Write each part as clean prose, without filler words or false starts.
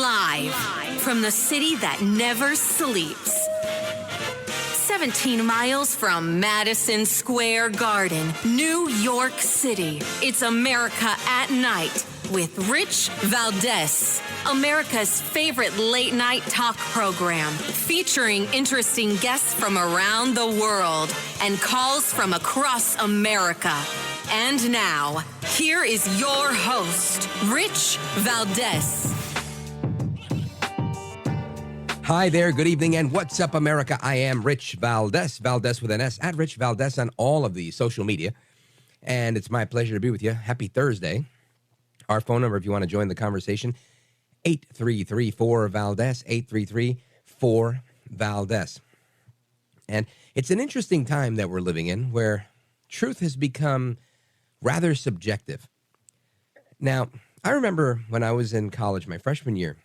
Live from the city that never sleeps. 17 miles from Madison Square Garden, New York City. It's America at Night with Rich Valdez, America's favorite late-night talk program, featuring interesting guests from around the world and calls from across America. And now, here is your host, Rich Valdez. Hi there, good evening, and what's up, America? I am Rich Valdez, Valdez with an S, at Rich Valdez on all of the social media. And it's my pleasure to be with you. Happy Thursday. Our phone number, if you want to join the conversation, 833-4-VALDEZ, 833-4-VALDEZ. And it's an interesting time that we're living in where truth has become rather subjective. Now, I remember when I was in college, my freshman year,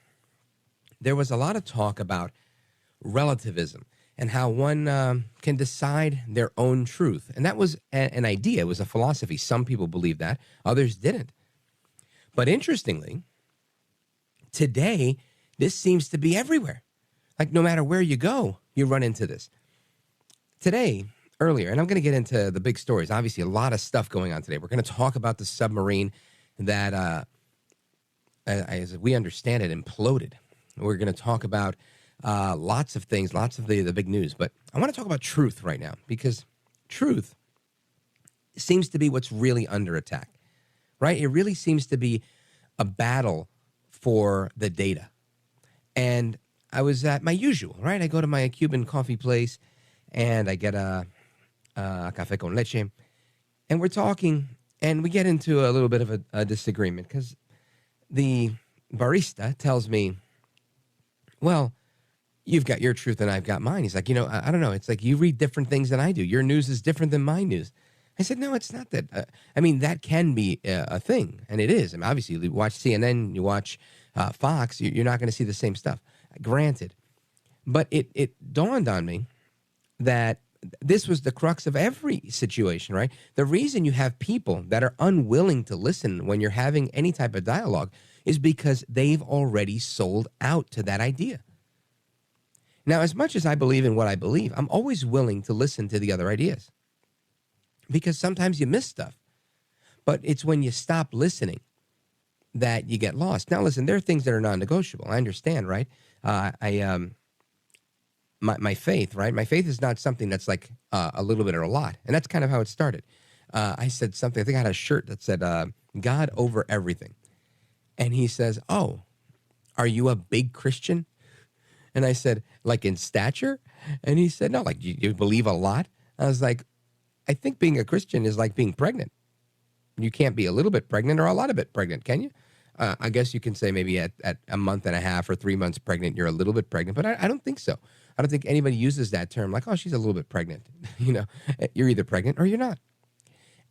there was a lot of talk about relativism and how one can decide their own truth. And that was an idea. It was a philosophy. Some people believed that. Others didn't. But interestingly, today, this seems to be everywhere. Like no matter where you go, you run into this. Today, earlier, and I'm going to get into the big stories. Obviously, a lot of stuff going on today. We're going to talk about the submarine that, as we understand it, imploded. We're going to talk about lots of things, lots of the big news. But I want to talk about truth right now because truth seems to be what's really under attack, right? It really seems to be a battle for the data. And I was at my usual, right? I go to my Cuban coffee place and I get a café con leche. And we're talking and we get into a little bit of a disagreement because the barista tells me, well, you've got your truth and I've got mine. He's like, I don't know. It's like you read different things than I do. Your news is different than my news. I said, no, it's not that. That can be a thing, and it is. Obviously, you watch CNN, you watch Fox, you're not going to see the same stuff. Granted. But it dawned on me that this was the crux of every situation, right? The reason you have people that are unwilling to listen when you're having any type of dialogue is because they've already sold out to that idea. Now, as much as I believe in what I believe, I'm always willing to listen to the other ideas because sometimes you miss stuff. But it's when you stop listening that you get lost. Now, listen, there are things that are non-negotiable. I understand, right? My faith, right? My faith is not something that's like a little bit or a lot. And that's kind of how it started. I said something, I think I had a shirt that said, God over everything. And he says, oh, are you a big Christian? And I said, like in stature? And he said, no, like you believe a lot? I was like, I think being a Christian is like being pregnant. You can't be a little bit pregnant or a lot of bit pregnant, can you? I guess you can say maybe at a month and a half or 3 months pregnant, you're a little bit pregnant. But I don't think so. I don't think anybody uses that term like, oh, she's a little bit pregnant. You're either pregnant or you're not.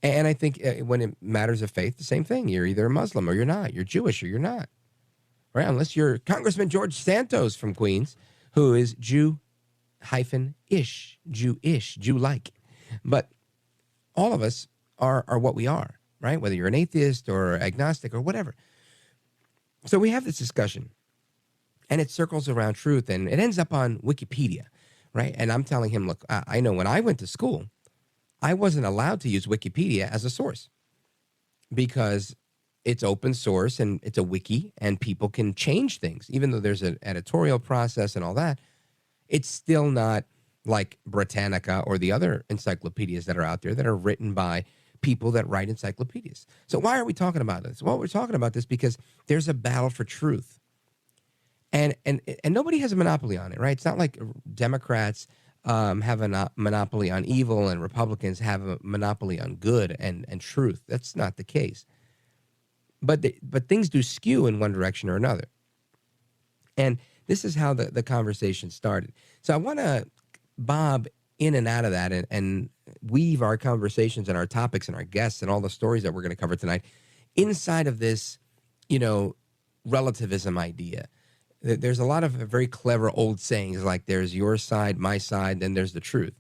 And I think when it matters of faith, the same thing. You're either a Muslim or you're not. You're Jewish or you're not. Right? Unless you're Congressman George Santos from Queens, who is Jew-ish, Jewish, Jew-like. But all of us are what we are, right? Whether you're an atheist or agnostic or whatever. So we have this discussion, and it circles around truth, and it ends up on Wikipedia, right? And I'm telling him, look, I know when I went to school, I wasn't allowed to use Wikipedia as a source because it's open source and it's a wiki and people can change things. Even though there's an editorial process and all that, it's still not like Britannica or the other encyclopedias that are out there that are written by people that write encyclopedias. So why are we talking about this? Well, we're talking about this because there's a battle for truth. And nobody has a monopoly on it, right? It's not like Democrats have a monopoly on evil and Republicans have a monopoly on good and truth. That's not the case. But things do skew in one direction or another. And this is how the conversation started. So I want to bob in and out of that and weave our conversations and our topics and our guests and all the stories that we're going to cover tonight inside of this, relativism idea. There's a lot of very clever old sayings like there's your side, my side, then there's the truth.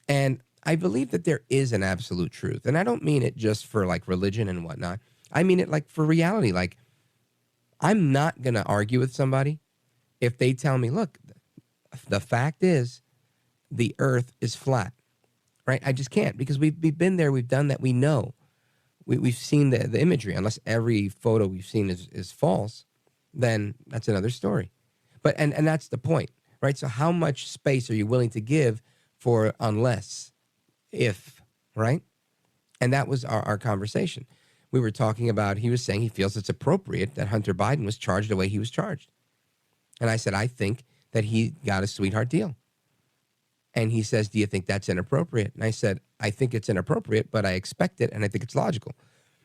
And I believe that there is an absolute truth. And I don't mean it just for like religion and whatnot. I mean it like for reality. Like I'm not going to argue with somebody if they tell me, look, the fact is the earth is flat, right? I just can't, because we've been there. We've done that. We know. We've seen the imagery. Unless every photo we've seen is false, then that's another story. But and that's the point, right? So how much space are you willing to give for unless, if, right? And that was our conversation. We were talking about, he was saying he feels it's appropriate that Hunter Biden was charged the way he was charged. And I said, I think that he got a sweetheart deal. And he says, do you think that's inappropriate? And I said, I think it's inappropriate, but I expect it, and I think it's logical.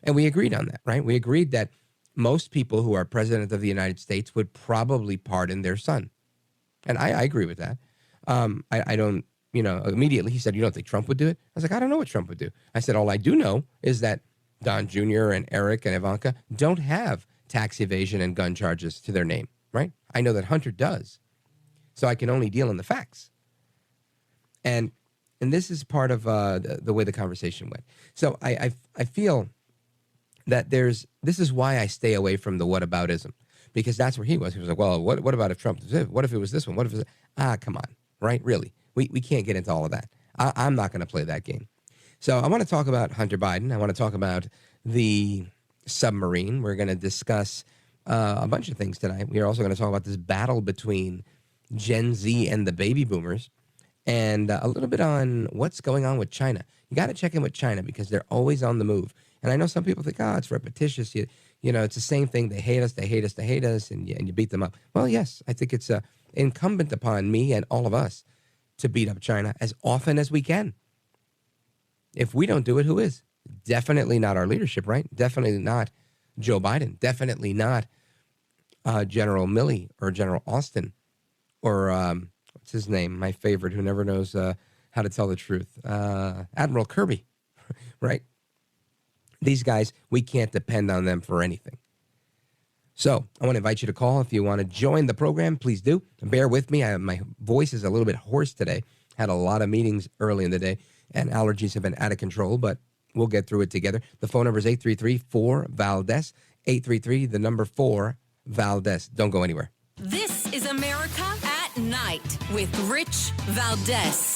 And we agreed on that, right? We agreed that most people who are president of the United States would probably pardon their son. And I agree with that. I don't, immediately he said, you don't think Trump would do it? I was like, I don't know what Trump would do. I said, all I do know is that Don Jr. and Eric and Ivanka don't have tax evasion and gun charges to their name, right? I know that Hunter does. So I can only deal in the facts. And this is part of the way the conversation went. So I feel that this is why I stay away from the whataboutism, because that's where he was. He was like, well, what about if Trump, what if it was this one? What if it was, come on, right? Really? We can't get into all of that. I'm not going to play that game. So I want to talk about Hunter Biden. I want to talk about the submarine. We're going to discuss a bunch of things tonight. We are also going to talk about this battle between Gen Z and the baby boomers, and a little bit on what's going on with China. You got to check in with China because they're always on the move. And I know some people think, it's repetitious. You know, it's the same thing. They hate us, they hate us, they hate us, and you beat them up. Well, yes, I think it's incumbent upon me and all of us to beat up China as often as we can. If we don't do it, who is? Definitely not our leadership, right? Definitely not Joe Biden. Definitely not General Milley or General Austin or what's his name? My favorite, who never knows how to tell the truth. Admiral Kirby, right? These guys, we can't depend on them for anything. So I want to invite you to call. If you want to join the program, please do. Bear with me. My voice is a little bit hoarse today. Had a lot of meetings early in the day, and allergies have been out of control, but we'll get through it together. The phone number is 833-4-VALDEZ, 833-4-VALDEZ. Don't go anywhere. This is America at Night with Rich Valdez.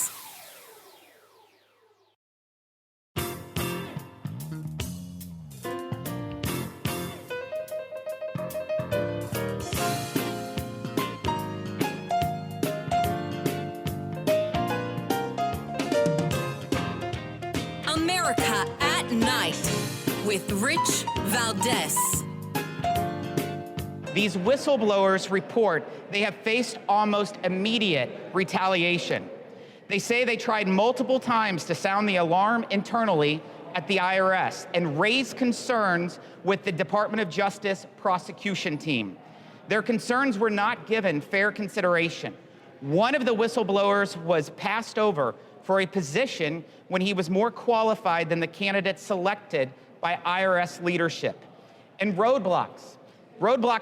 America at Night with Rich Valdez. These whistleblowers report they have faced almost immediate retaliation. They say they tried multiple times to sound the alarm internally at the IRS and raise concerns with the Department of Justice prosecution team. Their concerns were not given fair consideration. One of the whistleblowers was passed over for a position when he was more qualified than the candidate selected by IRS leadership. And roadblocks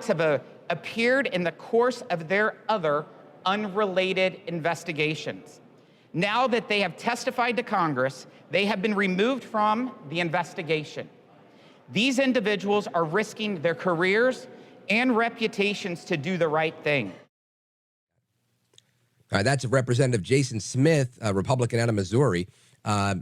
have appeared in the course of their other unrelated investigations. Now that they have testified to Congress, they have been removed from the investigation. These individuals are risking their careers and reputations to do the right thing. All right, that's Representative Jason Smith, a Republican out of Missouri,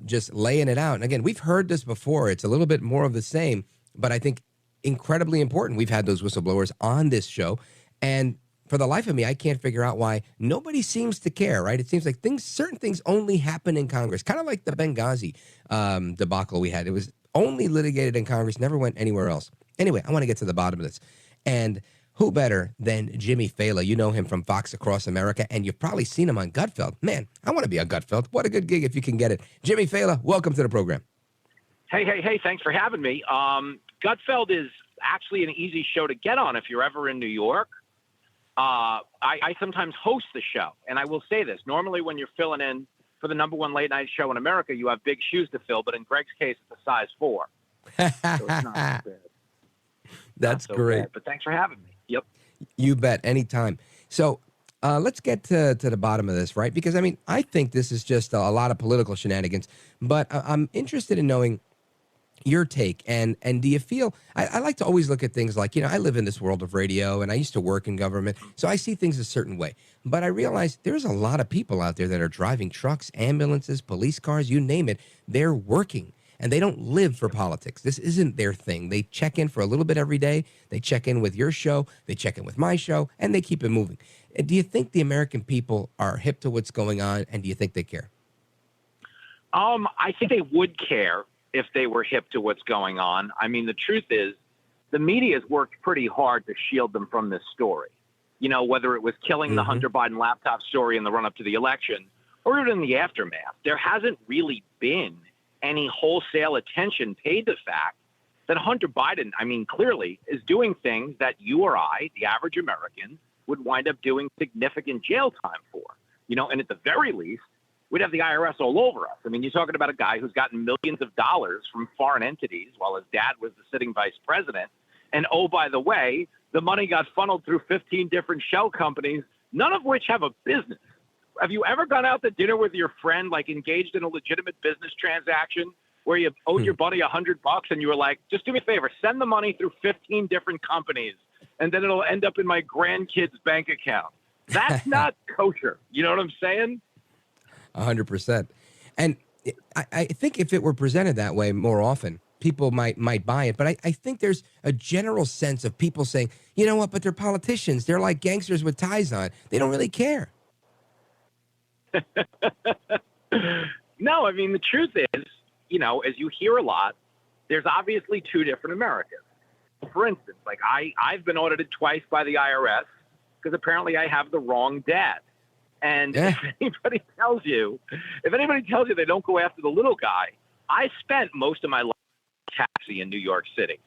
just laying it out. And again, we've heard this before. It's a little bit more of the same, but I think incredibly important. We've had those whistleblowers on this show, and for the life of me, I can't figure out why nobody seems to care, right? It seems like certain things only happen in Congress, kind of like the Benghazi debacle we had. It was only litigated in Congress, never went anywhere else. Anyway, I want to get to the bottom of this. And who better than Jimmy Failla? You know him from Fox Across America, and you've probably seen him on Gutfeld. Man, I want to be on Gutfeld. What a good gig if you can get it. Jimmy Failla, welcome to the program. Hey, thanks for having me. Gutfeld is actually an easy show to get on if you're ever in New York. I sometimes host the show, and I will say this. Normally when you're filling in for the #1 late night show in America, you have big shoes to fill, but in Greg's case, it's a size 4. So it's not so bad. That's so great. Bad, but thanks for having me. Yep. You bet. Anytime. So let's get to the bottom of this, right? Because, I mean, I think this is just a lot of political shenanigans, but I'm interested in knowing your take, and do you feel, I like to always look at things like, I live in this world of radio and I used to work in government, so I see things a certain way, but I realize there's a lot of people out there that are driving trucks, ambulances, police cars, you name it. They're working and they don't live for politics. This isn't their thing. They check in for a little bit every day. They check in with your show, they check in with my show, and they keep it moving. Do you think the American people are hip to what's going on, and do you think they care? I think they would care if they were hip to what's going on. I mean, the truth is, the media has worked pretty hard to shield them from this story. Whether it was killing the Hunter Biden laptop story in the run-up to the election or even in the aftermath, there hasn't really been any wholesale attention paid to the fact that Hunter Biden, clearly is doing things that you or I, the average American, would wind up doing significant jail time for. And at the very least, we'd have the IRS all over us. You're talking about a guy who's gotten millions of dollars from foreign entities while his dad was the sitting vice president. And oh, by the way, the money got funneled through 15 different shell companies, none of which have a business. Have you ever gone out to dinner with your friend, like engaged in a legitimate business transaction where you owed your buddy $100 and you were like, just do me a favor, send the money through 15 different companies and then it'll end up in my grandkid's bank account. That's not kosher. You know what I'm saying? 100%. And I think if it were presented that way more often, people might buy it. But I think there's a general sense of people saying, you know what, but they're politicians. They're like gangsters with ties on. They don't really care. No, the truth is, as you hear a lot, there's obviously two different Americas. For instance, like I've been audited twice by the IRS because apparently I have the wrong dad. And if anybody tells you they don't go after the little guy, I spent most of my life in a taxi in New York City.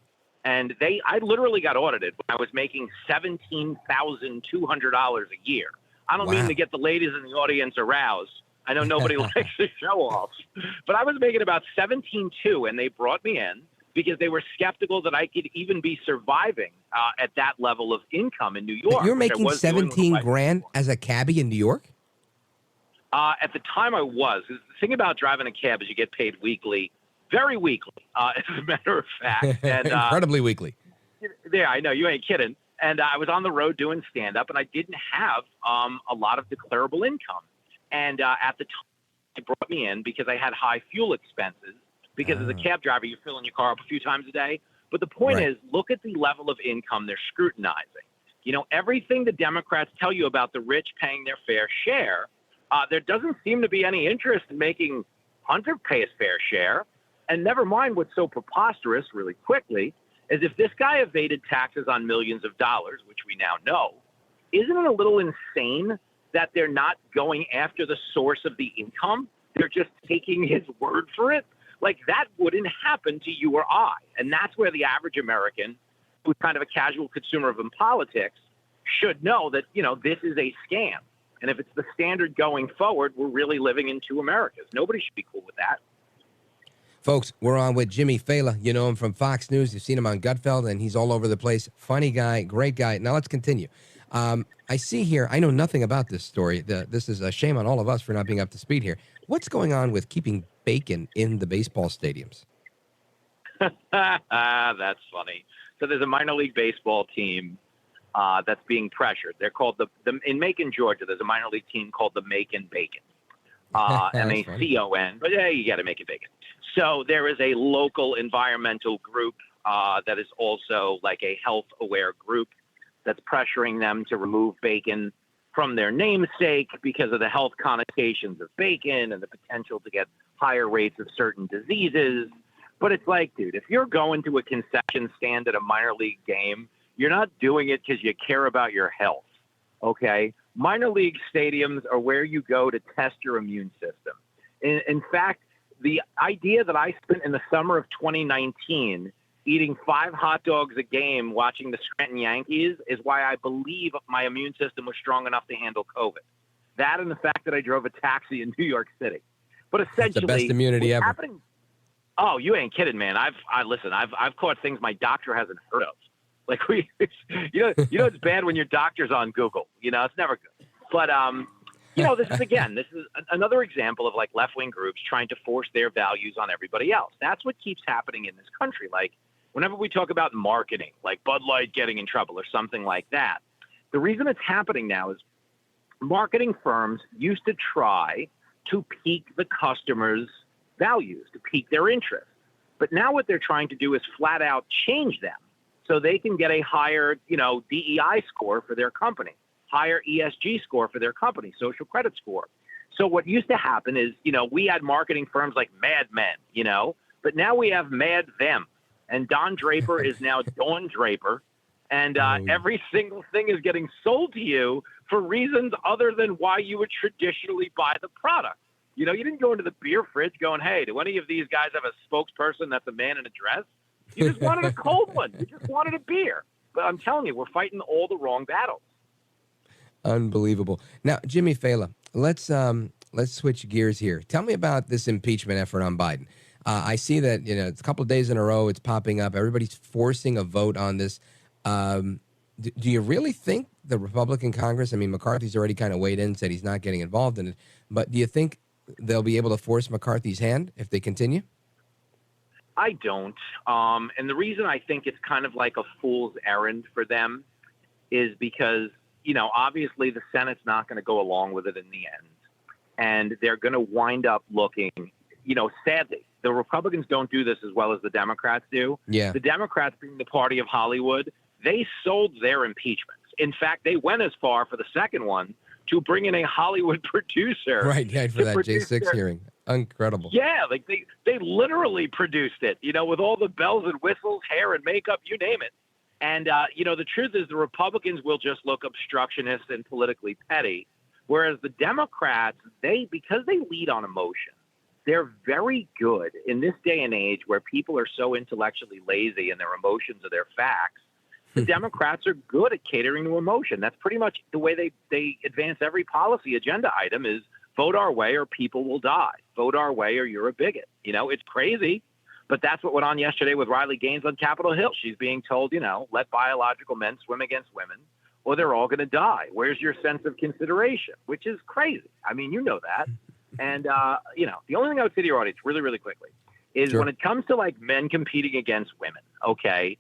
And I literally got audited when I was making $17,200 a year. I don't mean to get the ladies in the audience aroused. I know nobody likes to show off, but I was making about $17,200, and they brought me in because they were skeptical that I could even be surviving at that level of income in New York. You're making 17 grand as a cabbie in New York? At the time I was. The thing about driving a cab is you get paid weekly, very weekly, as a matter of fact. And, incredibly weekly. Yeah, I know. You ain't kidding. And I was on the road doing stand-up, and I didn't have a lot of declarable income. And at the time, they brought me in because I had high fuel expenses. Because as a cab driver, you're filling your car up a few times a day. But the point is, look at the level of income they're scrutinizing. Everything the Democrats tell you about the rich paying their fair share, there doesn't seem to be any interest in making Hunter pay his fair share. And never mind what's so preposterous really quickly is if this guy evaded taxes on millions of dollars, which we now know, isn't it a little insane that they're not going after the source of the income? They're just taking his word for it. Like, that wouldn't happen to you or I. And that's where the average American, who's kind of a casual consumer of politics, should know that, this is a scam. And if it's the standard going forward, we're really living in two Americas. Nobody should be cool with that. Folks, we're on with Jimmy Failla. You know him from Fox News. You've seen him on Gutfeld, and he's all over the place. Funny guy, great guy. Now let's continue. I see here, I know nothing about this story. This is a shame on all of us for not being up to speed here. What's going on with keeping bacon in the baseball stadiums? That's funny. So there's a minor league baseball team that's being pressured. They're called in Macon, Georgia, there's a minor league team called the Macon Bacon. MACON, but yeah, you got to make it bacon. So there is a local environmental group that is also like a health-aware group that's pressuring them to remove bacon from their namesake because of the health connotations of bacon and the potential to get higher rates of certain diseases. But it's like, dude, if you're going to a concession stand at a minor league game, you're not doing it because you care about your health, okay? Minor league stadiums are where you go to test your immune system. In fact, the idea that I spent in the summer of 2019 eating 5 hot dogs a game watching the Scranton Yankees is why I believe my immune system was strong enough to handle COVID. That and the fact that I drove a taxi in New York City. But essentially, the best immunity ever. Oh, you ain't kidding, man. I've caught things my doctor hasn't heard of. Like it's bad when your doctor's on Google. It's never good. But This is another example of like left-wing groups trying to force their values on everybody else. That's what keeps happening in this country. Like whenever we talk about marketing, like Bud Light getting in trouble or something like that, the reason it's happening now is marketing firms used to try to pique the customers' values, to pique their interest. But now what they're trying to do is flat out change them so they can get a higher, DEI score for their company, higher ESG score for their company, social credit score. So what used to happen is, we had marketing firms like Mad Men, but now we have Mad Them. And Don Draper is now Dawn Draper. And every single thing is getting sold to you for reasons other than why you would traditionally buy the product. You didn't go into the beer fridge going, hey, do any of these guys have a spokesperson that's a man in a dress? You just wanted a cold one. You just wanted a beer. But I'm telling you, we're fighting all the wrong battles. Unbelievable. Now, Jimmy Failla, let's switch gears here. Tell me about this impeachment effort on Biden. I see that, it's a couple of days in a row, it's popping up. Everybody's forcing a vote on this. Do you really think the Republican Congress, McCarthy's already kind of weighed in, said he's not getting involved in it, but do you think they'll be able to force McCarthy's hand if they continue? I don't. And the reason I think it's kind of like a fool's errand for them is because, obviously the Senate's not going to go along with it in the end. And they're going to wind up looking, sadly, the Republicans don't do this as well as the Democrats do. Yeah. The Democrats, being the party of Hollywood, they sold their impeachments. In fact, they went as far for the second one to bring in a Hollywood producer. Right, for that J6 hearing. Incredible. Yeah, like they literally produced it, with all the bells and whistles, hair and makeup, you name it. And, the truth is the Republicans will just look obstructionist and politically petty, whereas the Democrats, because they lead on emotion, they're very good in this day and age where people are so intellectually lazy and their emotions are their facts. The Democrats are good at catering to emotion. That's pretty much the way they advance every policy agenda item is vote our way or people will die. Vote our way or you're a bigot. It's crazy, but that's what went on yesterday with Riley Gaines on Capitol Hill. She's being told, let biological men swim against women or they're all going to die. Where's your sense of consideration? Which is crazy. You know that. And, the only thing I would say to your audience really, really quickly is when it comes to like men competing against women, okay,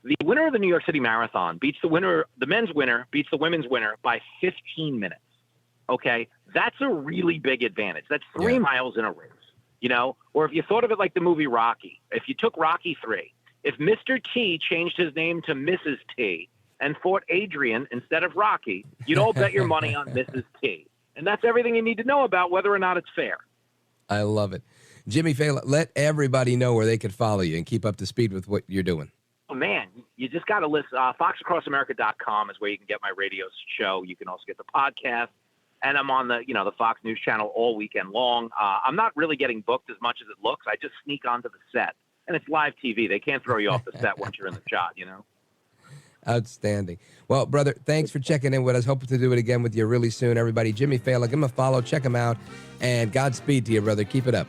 the winner of the New York City Marathon the men's winner beats the women's winner by 15 minutes. Okay. That's a really big advantage. That's 3 miles in a race, or if you thought of it like the movie Rocky, if you took Rocky 3, if Mr. T changed his name to Mrs. T and fought Adrian instead of Rocky, you'd all bet your money on Mrs. T. And that's everything you need to know about whether or not it's fair. I love it. Jimmy Failla, let everybody know where they can follow you and keep up to speed with what you're doing. Oh, man, you just got to listen. FoxAcrossAmerica.com is where you can get my radio show. You can also get the podcast. And I'm on the Fox News channel all weekend long. I'm not really getting booked as much as it looks. I just sneak onto the set. And it's live TV. They can't throw you off the set once you're in the shot, Outstanding. Well, brother, thanks for checking in with us. Hoping to do it again with you really soon, everybody. Jimmy Failla, give him a follow, check him out, and Godspeed to you, brother. Keep it up.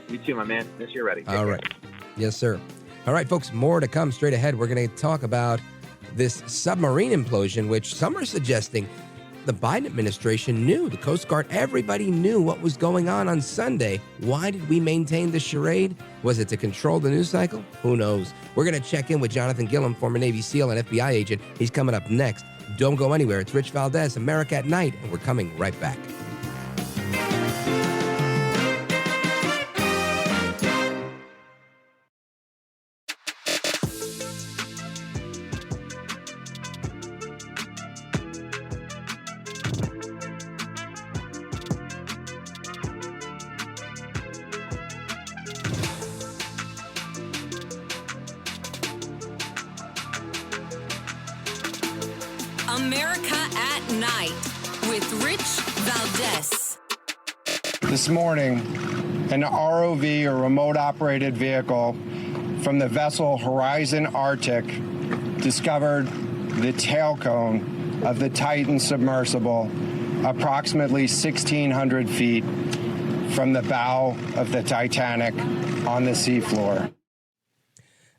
You too, my man. This you're ready. Take All care. right. Yes, sir. All right, folks, more to come straight ahead. We're going to talk about this submarine implosion, which some are suggesting the Biden administration knew. The Coast Guard, everybody knew what was going on Sunday. Why did we maintain the charade? Was it to control the news cycle? Who knows? We're going to check in with Jonathan Gilliam, former Navy SEAL and FBI agent. He's coming up next. Don't go anywhere. It's Rich Valdez, America at Night, and we're coming right back. America at Night with Rich Valdez. This morning, an ROV, or remote operated vehicle, from the vessel Horizon Arctic discovered the tail cone of the Titan submersible approximately 1,600 feet from the bow of the Titanic on the seafloor.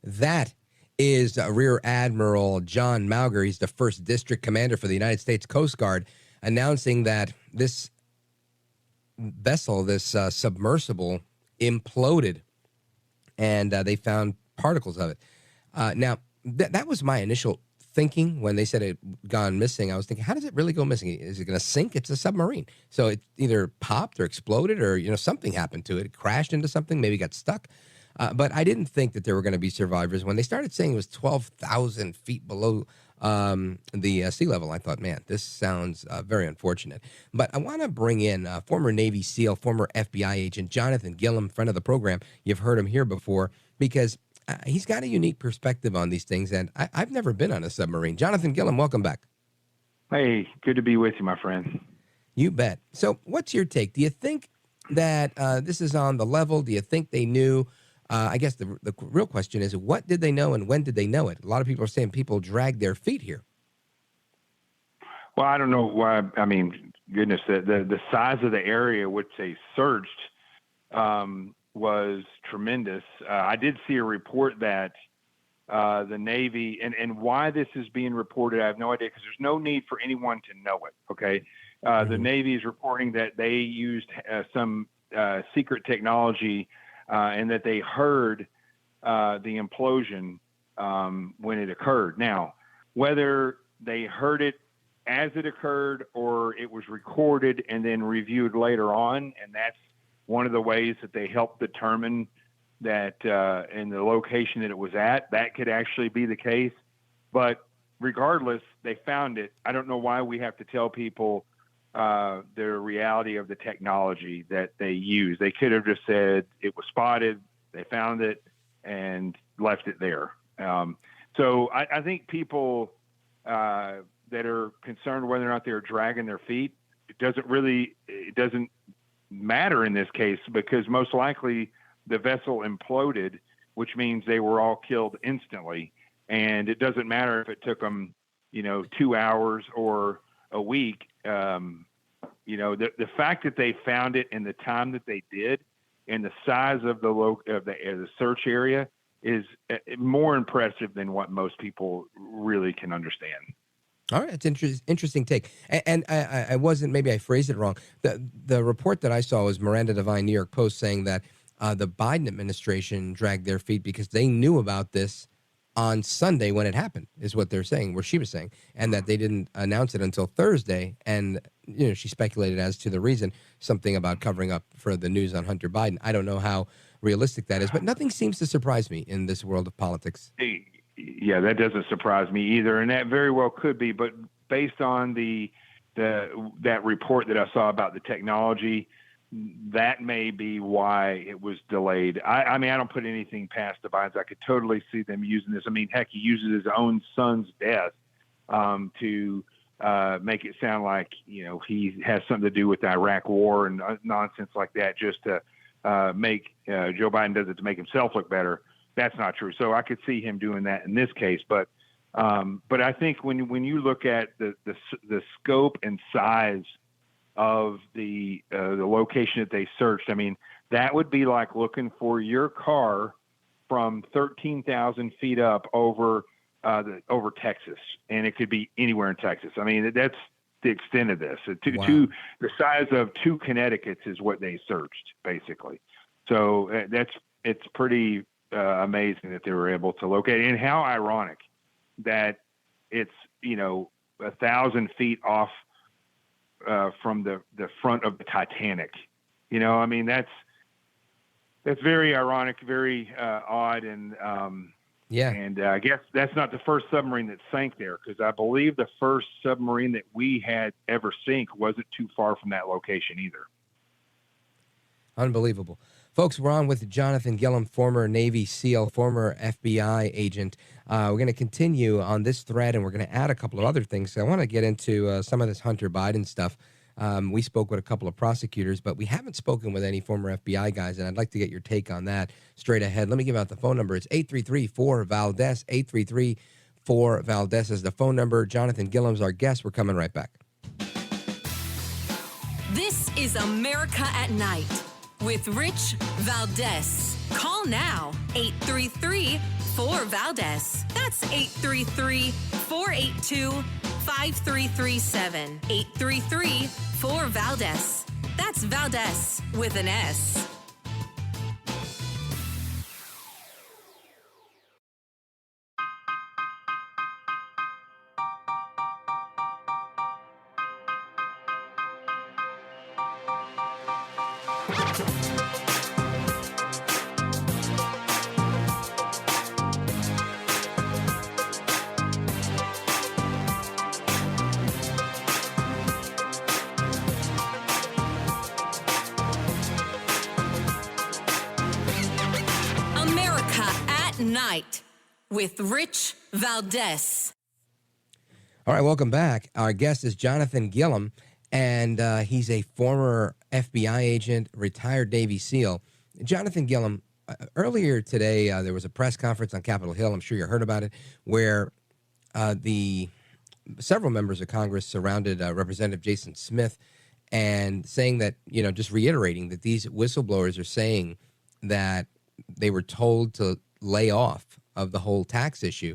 That is Rear Admiral John Mauger. He's the 1st District Commander for the United States Coast Guard. announcing that this vessel, this submersible, imploded, and they found particles of it. Now, that was my initial thinking when they said it gone missing. I was thinking, how does it really go missing? Is it going to sink? It's a submarine. So it either popped or exploded, or, something happened to it. It crashed into something, maybe got stuck. But I didn't think that there were going to be survivors. When they started saying it was 12,000 feet below the sea level, I thought, man, this sounds very unfortunate. But I want to bring in former Navy SEAL, former FBI agent, Jonathan Gilliam, friend of the program. You've heard him here before, because he's got a unique perspective on these things, and I've never been on a submarine. Jonathan Gilliam, welcome back. Hey, good to be with you, my friend. You bet. So what's your take? Do you think that this is on the level? Do you think they knew? I guess the real question is, what did they know and when did they know it? A lot of people are saying people dragged their feet here. Well, I don't know why. I mean, goodness, the size of the area which they searched was tremendous. I did see a report that the Navy, and why this is being reported, I have no idea, because there's no need for anyone to know it, okay? The Navy is reporting that they used some secret technology and that they heard the implosion when it occurred. Now, whether they heard it as it occurred or it was recorded and then reviewed later on, and that's one of the ways that they helped determine that in the location that it was at, that could actually be the case. But regardless, they found it. I don't know why we have to tell people the reality of the technology that they use. They could have just said it was spotted, they found it, and left it there. So I think people that are concerned whether or not they're dragging their feet, it doesn't matter in this case, because most likely the vessel imploded, which means they were all killed instantly. And it doesn't matter if it took them, 2 hours or a week. The fact that they found it in the time that they did and the size of the search area is more impressive than what most people really can understand. All right, it's interesting take. And I wasn't, maybe I phrased it wrong. The report that I saw was Miranda Devine, New York Post, saying that the Biden administration dragged their feet because they knew about this on Sunday when it happened, is what they're saying, where she was saying, and that they didn't announce it until Thursday. And, she speculated as to the reason, something about covering up for the news on Hunter Biden. I don't know how realistic that is, but nothing seems to surprise me in this world of politics. Yeah, that doesn't surprise me either, and that very well could be. But based on that report that I saw about the technology, that may be why it was delayed. I mean, I don't put anything past the Bidens. I could totally see them using this. I mean, heck, he uses his own son's death to make it sound like he has something to do with the Iraq War and nonsense like that, just to make Joe Biden does it to make himself look better. That's not true. So I could see him doing that in this case, but I think when you look at the scope and size of the location that they searched, I mean, that would be like looking for your car from 13,000 feet up over Texas, and it could be anywhere in Texas. I mean, that's the extent of this. The size of 2 Connecticut's is what they searched, basically. So it's pretty amazing that they were able to locate it. And how ironic that it's 1,000 feet off from the front of the Titanic. I mean, that's very ironic, very odd, and yeah. And I guess that's not the first submarine that sank there, because I believe the first submarine that we had ever sink wasn't too far from that location either. Unbelievable. Folks, we're on with Jonathan Gilliam, former Navy SEAL, former FBI agent. We're going to continue on this thread, and we're going to add a couple of other things. So I want to get into some of this Hunter Biden stuff. We spoke with a couple of prosecutors, but we haven't spoken with any former FBI guys, and I'd like to get your take on that straight ahead. Let me give out the phone number. It's 833-4-VALDEZ. 833-4-VALDEZ is the phone number. Jonathan Gilliam's our guest. We're coming right back. This is America at Night with Rich Valdez. Call now, 833-4-VALDEZ. That's 833-482-5500. 5337 833 4Valdez. That's Valdez with an S. Night with Rich Valdez. All right, welcome back. Our guest is Jonathan Gilliam, and he's a former FBI agent, retired Navy SEAL. Jonathan Gilliam, earlier today, there was a press conference on Capitol Hill. I'm sure you heard about it, where the several members of Congress surrounded Representative Jason Smith and saying that, just reiterating that these whistleblowers are saying that they were told to lay off of the whole tax issue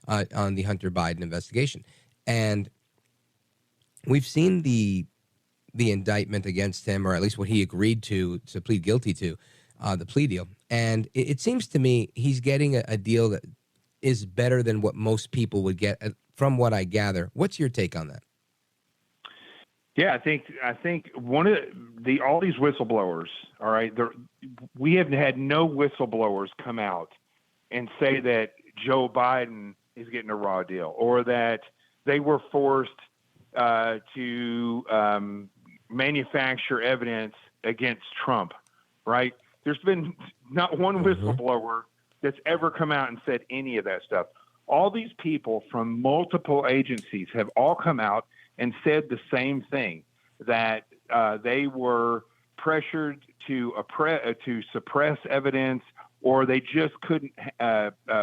on the Hunter Biden investigation. And we've seen the indictment against him, or at least what he agreed to plead guilty to, the plea deal. And it seems to me he's getting a deal that is better than what most people would get, from what I gather. What's your take on that? Yeah, I think one of all these whistleblowers, all right, we have had no whistleblowers come out and say that Joe Biden is getting a raw deal, or that they were forced to manufacture evidence against Trump, right? There's been not one whistleblower that's ever come out and said any of that stuff. All these people from multiple agencies have all come out and said the same thing, that they were pressured to suppress evidence, or they just couldn't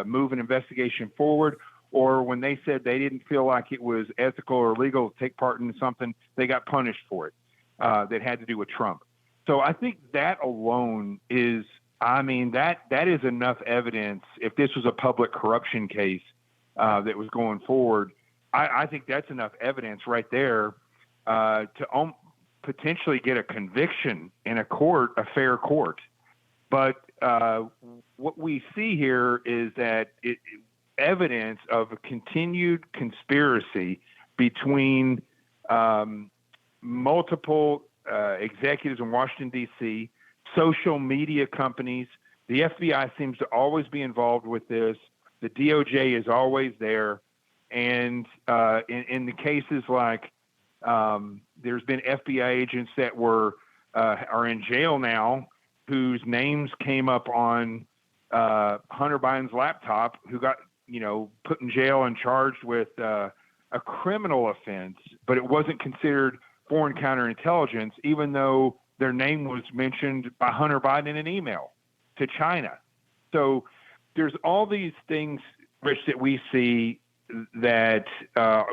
move an investigation forward, or when they said they didn't feel like it was ethical or legal to take part in something, they got punished for it that had to do with Trump. So I think that alone is, that is enough evidence. If this was a public corruption case that was going forward, I think that's enough evidence right there to potentially get a conviction in a fair court. But what we see here is that evidence of a continued conspiracy between multiple executives in Washington, D.C., social media companies. The FBI seems to always be involved with this. The DOJ is always there. And in the cases like there's been FBI agents that are in jail now, whose names came up on Hunter Biden's laptop, who got put in jail and charged with a criminal offense, but it wasn't considered foreign counterintelligence, even though their name was mentioned by Hunter Biden in an email to China. So there's all these things, Rich, that we see that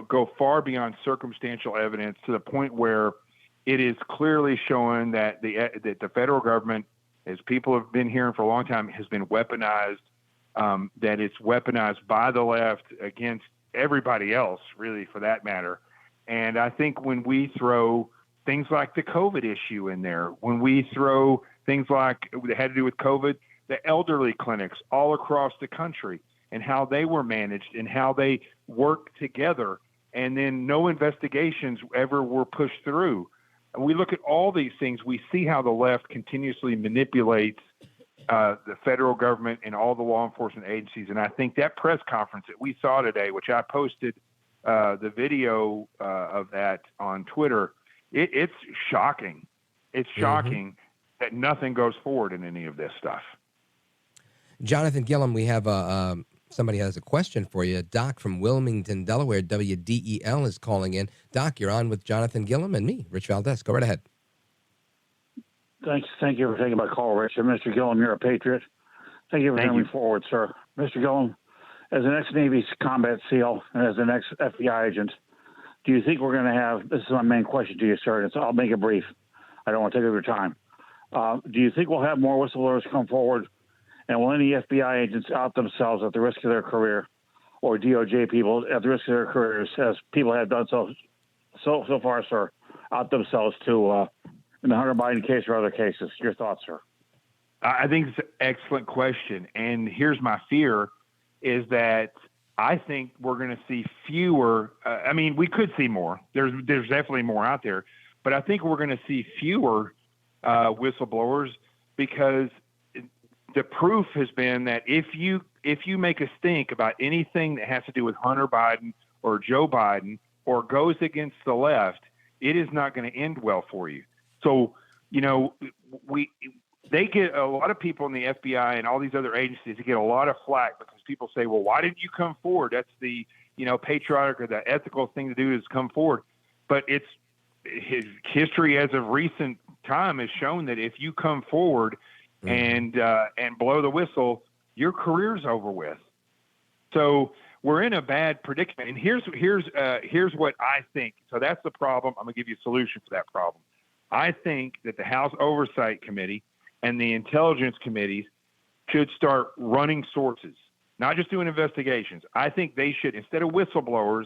go far beyond circumstantial evidence, to the point where it is clearly showing that the federal government, as people have been hearing for a long time, has been weaponized, that it's weaponized by the left against everybody else, really, for that matter. And I think when we throw things like the COVID issue in there, when we throw things like that had to do with COVID, the elderly clinics all across the country, and how they were managed and how they worked together, and then no investigations ever were pushed through. And we look at all these things, we see how the left continuously manipulates the federal government and all the law enforcement agencies. And I think that press conference that we saw today, which I posted the video of that on Twitter, it's shocking. It's shocking that nothing goes forward in any of this stuff. Jonathan Gilliam, we have somebody has a question for you. Doc from Wilmington, Delaware, WDEL is calling in. Doc, you're on with Jonathan Gilliam and me, Rich Valdez. Go right ahead. Thanks. Thank you for taking my call, Rich. Mr. Gilliam, you're a patriot. Thank you for coming forward, sir. Mr. Gilliam, as an ex-Navy combat SEAL and as an ex-FBI agent, do you think we're going to have, this is my main question to you, sir, and so I'll make it brief. I don't want to take up your time. Do you think we'll have more whistleblowers come forward, and will any FBI agents out themselves at the risk of their career? or DOJ people at the risk of their careers, as people have done so far, sir, out themselves to in the Hunter Biden case or other cases. Your thoughts, sir? I think it's an excellent question. And here's my fear is that I think we're going to see fewer. I mean, we could see more. There's definitely more out there. But I think we're going to see fewer whistleblowers because the proof has been that if you make a stink about anything that has to do with Hunter Biden or Joe Biden or goes against the left, it is not going to end well for you. So, they get a lot of people in the FBI and all these other agencies to get a lot of flack because people say, well, why didn't you come forward? That's the, patriotic or the ethical thing to do is come forward. But it's his history as of recent time has shown that if you come forward and blow the whistle, your career's over with. So we're in a bad predicament. And here's what I think. So that's the problem. I'm gonna give you a solution for that problem. I think that the House Oversight Committee and the intelligence committees should start running sources, not just doing investigations. I think they should, instead of whistleblowers,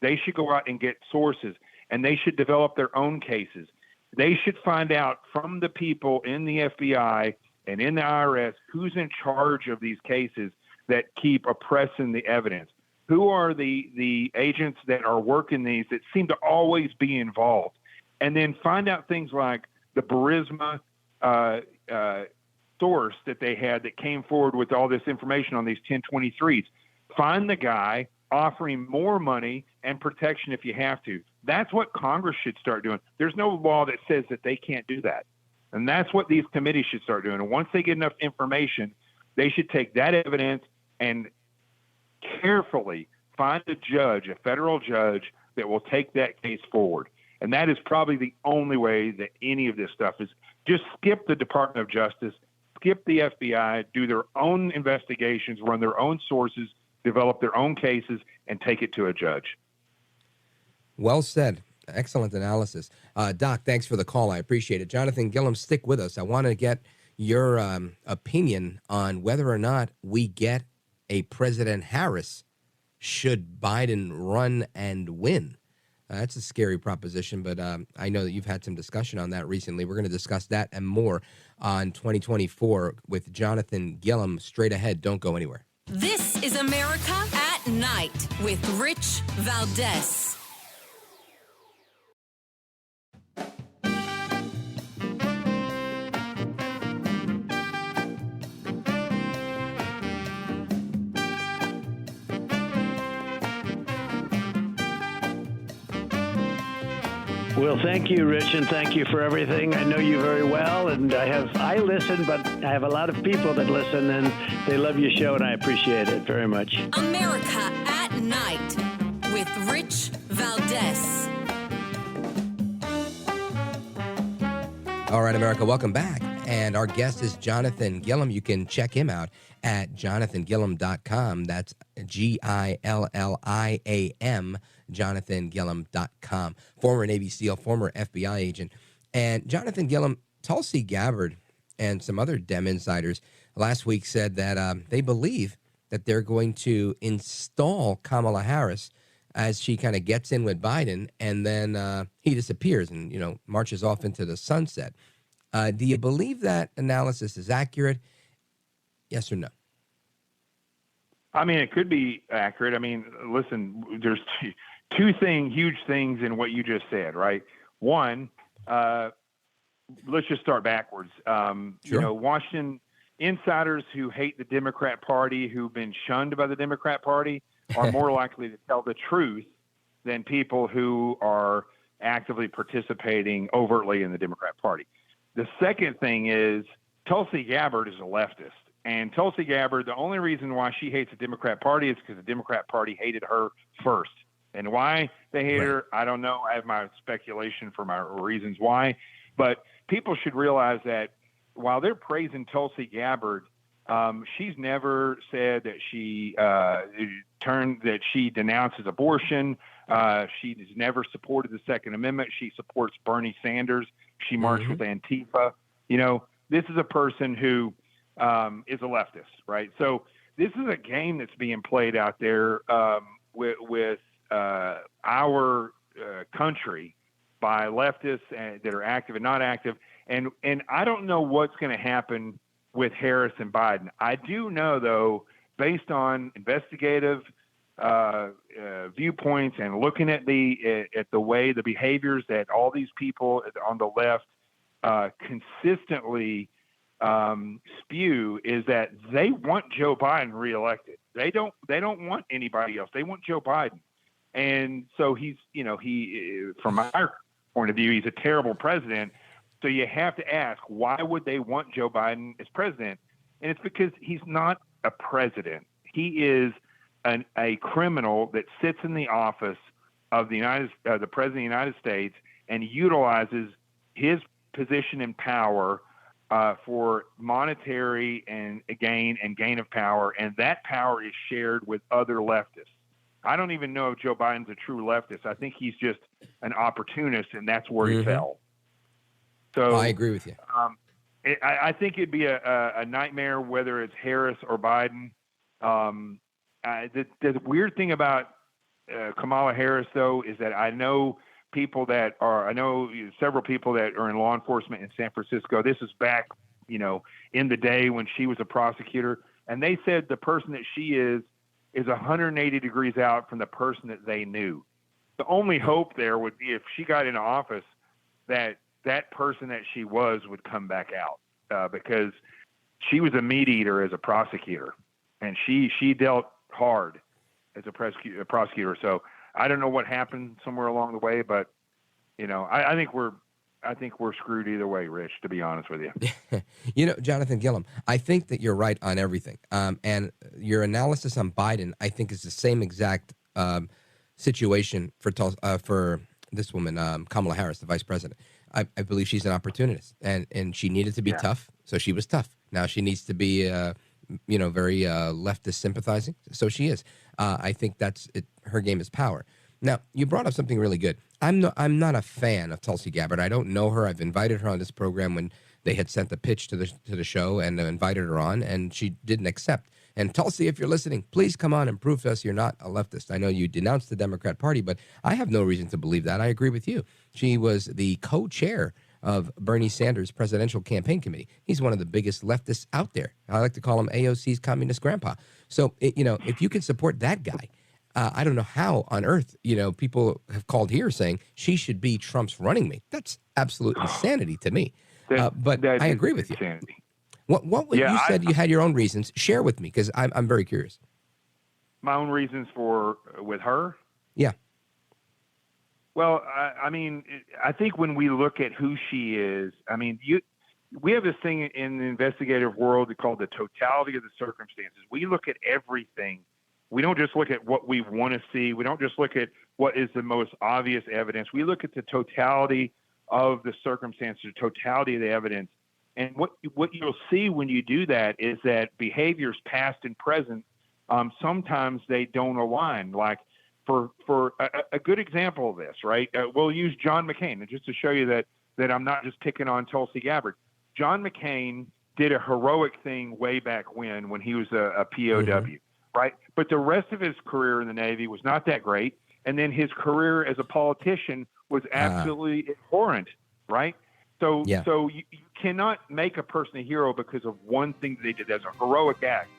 they should go out and get sources, and they should develop their own cases. They should find out from the people in the FBI and in the IRS who's in charge of these cases that keep oppressing the evidence. Who are the agents that are working these that seem to always be involved? And then find out things like the Burisma source that they had that came forward with all this information on these 1023s. Find the guy, offer him more money and protection if you have to. That's what Congress should start doing. There's no law that says that they can't do that. And that's what these committees should start doing. And once they get enough information, they should take that evidence and carefully find a judge, a federal judge, that will take that case forward. And that is probably the only way that any of this stuff is. Just skip the Department of Justice, skip the FBI, do their own investigations, run their own sources, develop their own cases, and take it to a judge. Well said. Excellent analysis. Doc, thanks for the call. I appreciate it. Jonathan Gilliam, stick with us. I want to get your opinion on whether or not we get a President Harris should Biden run and win. That's a scary proposition, but I know that you've had some discussion on that recently. We're going to discuss that and more on 2024 with Jonathan Gilliam straight ahead. Don't go anywhere. This is America at Night with Rich Valdez. Well, thank you, Rich, and thank you for everything. I know you very well, and I listen, but I have a lot of people that listen, and they love your show, and I appreciate it very much. America at Night with Rich Valdez. All right, America, welcome back. And our guest is Jonathan Gilliam. You can check him out at jonathangilliam.com. That's Gilliam, jonathangilliam.com. Former Navy SEAL, former FBI agent. And Jonathan Gilliam, Tulsi Gabbard, and some other Dem insiders last week said that they believe that they're going to install Kamala Harris as she kind of gets in with Biden, and then he disappears and, marches off into the sunset. Do you believe that analysis is accurate? Yes or no? I mean, it could be accurate. I mean, listen, there's two huge things in what you just said, right? One, let's just start backwards. Sure. Washington insiders who hate the Democrat Party, who've been shunned by the Democrat Party, are more likely to tell the truth than people who are actively participating overtly in the Democrat Party. The second thing is Tulsi Gabbard is a leftist. And Tulsi Gabbard, the only reason why she hates the Democrat Party is because the Democrat Party hated her first. And why they hate her, I don't know. I have my speculation for my reasons why. But people should realize that while they're praising Tulsi Gabbard, she's never said that she denounces abortion. She has never supported the Second Amendment. She supports Bernie Sanders. She marched with Antifa. This is a person who is a leftist, right? So this is a game that's being played out there with our country by leftists that are active and not active. And I don't know what's going to happen with Harris and Biden. I do know, though, based on investigative viewpoints and looking at the way the behaviors that all these people on the left consistently spew, is that they want Joe Biden reelected. They don't want anybody else. They want Joe Biden. And so he from our point of view, he's a terrible president. So you have to ask, why would they want Joe Biden as president? And it's because he's not a president. He is a criminal that sits in the office of the president of the United States and utilizes his position in power for monetary and gain of power, and that power is shared with other leftists. I don't even know if Joe Biden's a true leftist. I think he's just an opportunist, and that's where he fell. So I agree with you. I think it'd be a nightmare whether it's Harris or Biden. The weird thing about Kamala Harris, though, is that I know several people that are in law enforcement in San Francisco. This is back, in the day when she was a prosecutor, and they said the person that she is 180 degrees out from the person that they knew. The only hope there would be if she got into office that person that she would come back out, because she was a meat eater as a prosecutor, and she dealt hard as a prosecutor. So I don't know what happened somewhere along the way, but I think we're screwed either way, Rich, to be honest with you. Jonathan Gilliam, I think that you're right on everything. And your analysis on Biden, I think, is the same exact situation for this woman, Kamala Harris, the vice president. I believe she's an opportunist, and she needed to be tough, so she was tough. Now she needs to be, very leftist sympathizing, so she is. I think that's it. Her game is power. Now, you brought up something really good. I'm not a fan of Tulsi Gabbard. I don't know her. I've invited her on this program when they had sent the pitch to the show and invited her on, and she didn't accept. And Tulsi, if you're listening, please come on and prove to us you're not a leftist. I know you denounced the Democrat Party, but I have no reason to believe that. I agree with you. She was the co-chair of Bernie Sanders' presidential campaign committee. He's one of the biggest leftists out there. I like to call him AOC's communist grandpa. So, if you can support that guy, I don't know how on earth, people have called here saying she should be Trump's running mate. That's absolute insanity to me. But I agree with insanity. You. What you said you had your own reasons. Share with me, because I'm very curious. My own reasons with her? Yeah. Well, I think when we look at who she is, we have this thing in the investigative world called the totality of the circumstances. We look at everything. We don't just look at what we want to see. We don't just look at what is the most obvious evidence. We look at the totality of the circumstances, the totality of the evidence. And what you'll see when you do that is that behaviors past and present, sometimes they don't align. Like for a good example of this, right? We'll use John McCain, and just to show you that I'm not just picking on Tulsi Gabbard. John McCain did a heroic thing way back when he was a POW, right? But the rest of his career in the Navy was not that great. And then his career as a politician was absolutely abhorrent, right? So you cannot make a person a hero because of one thing they did as a heroic act.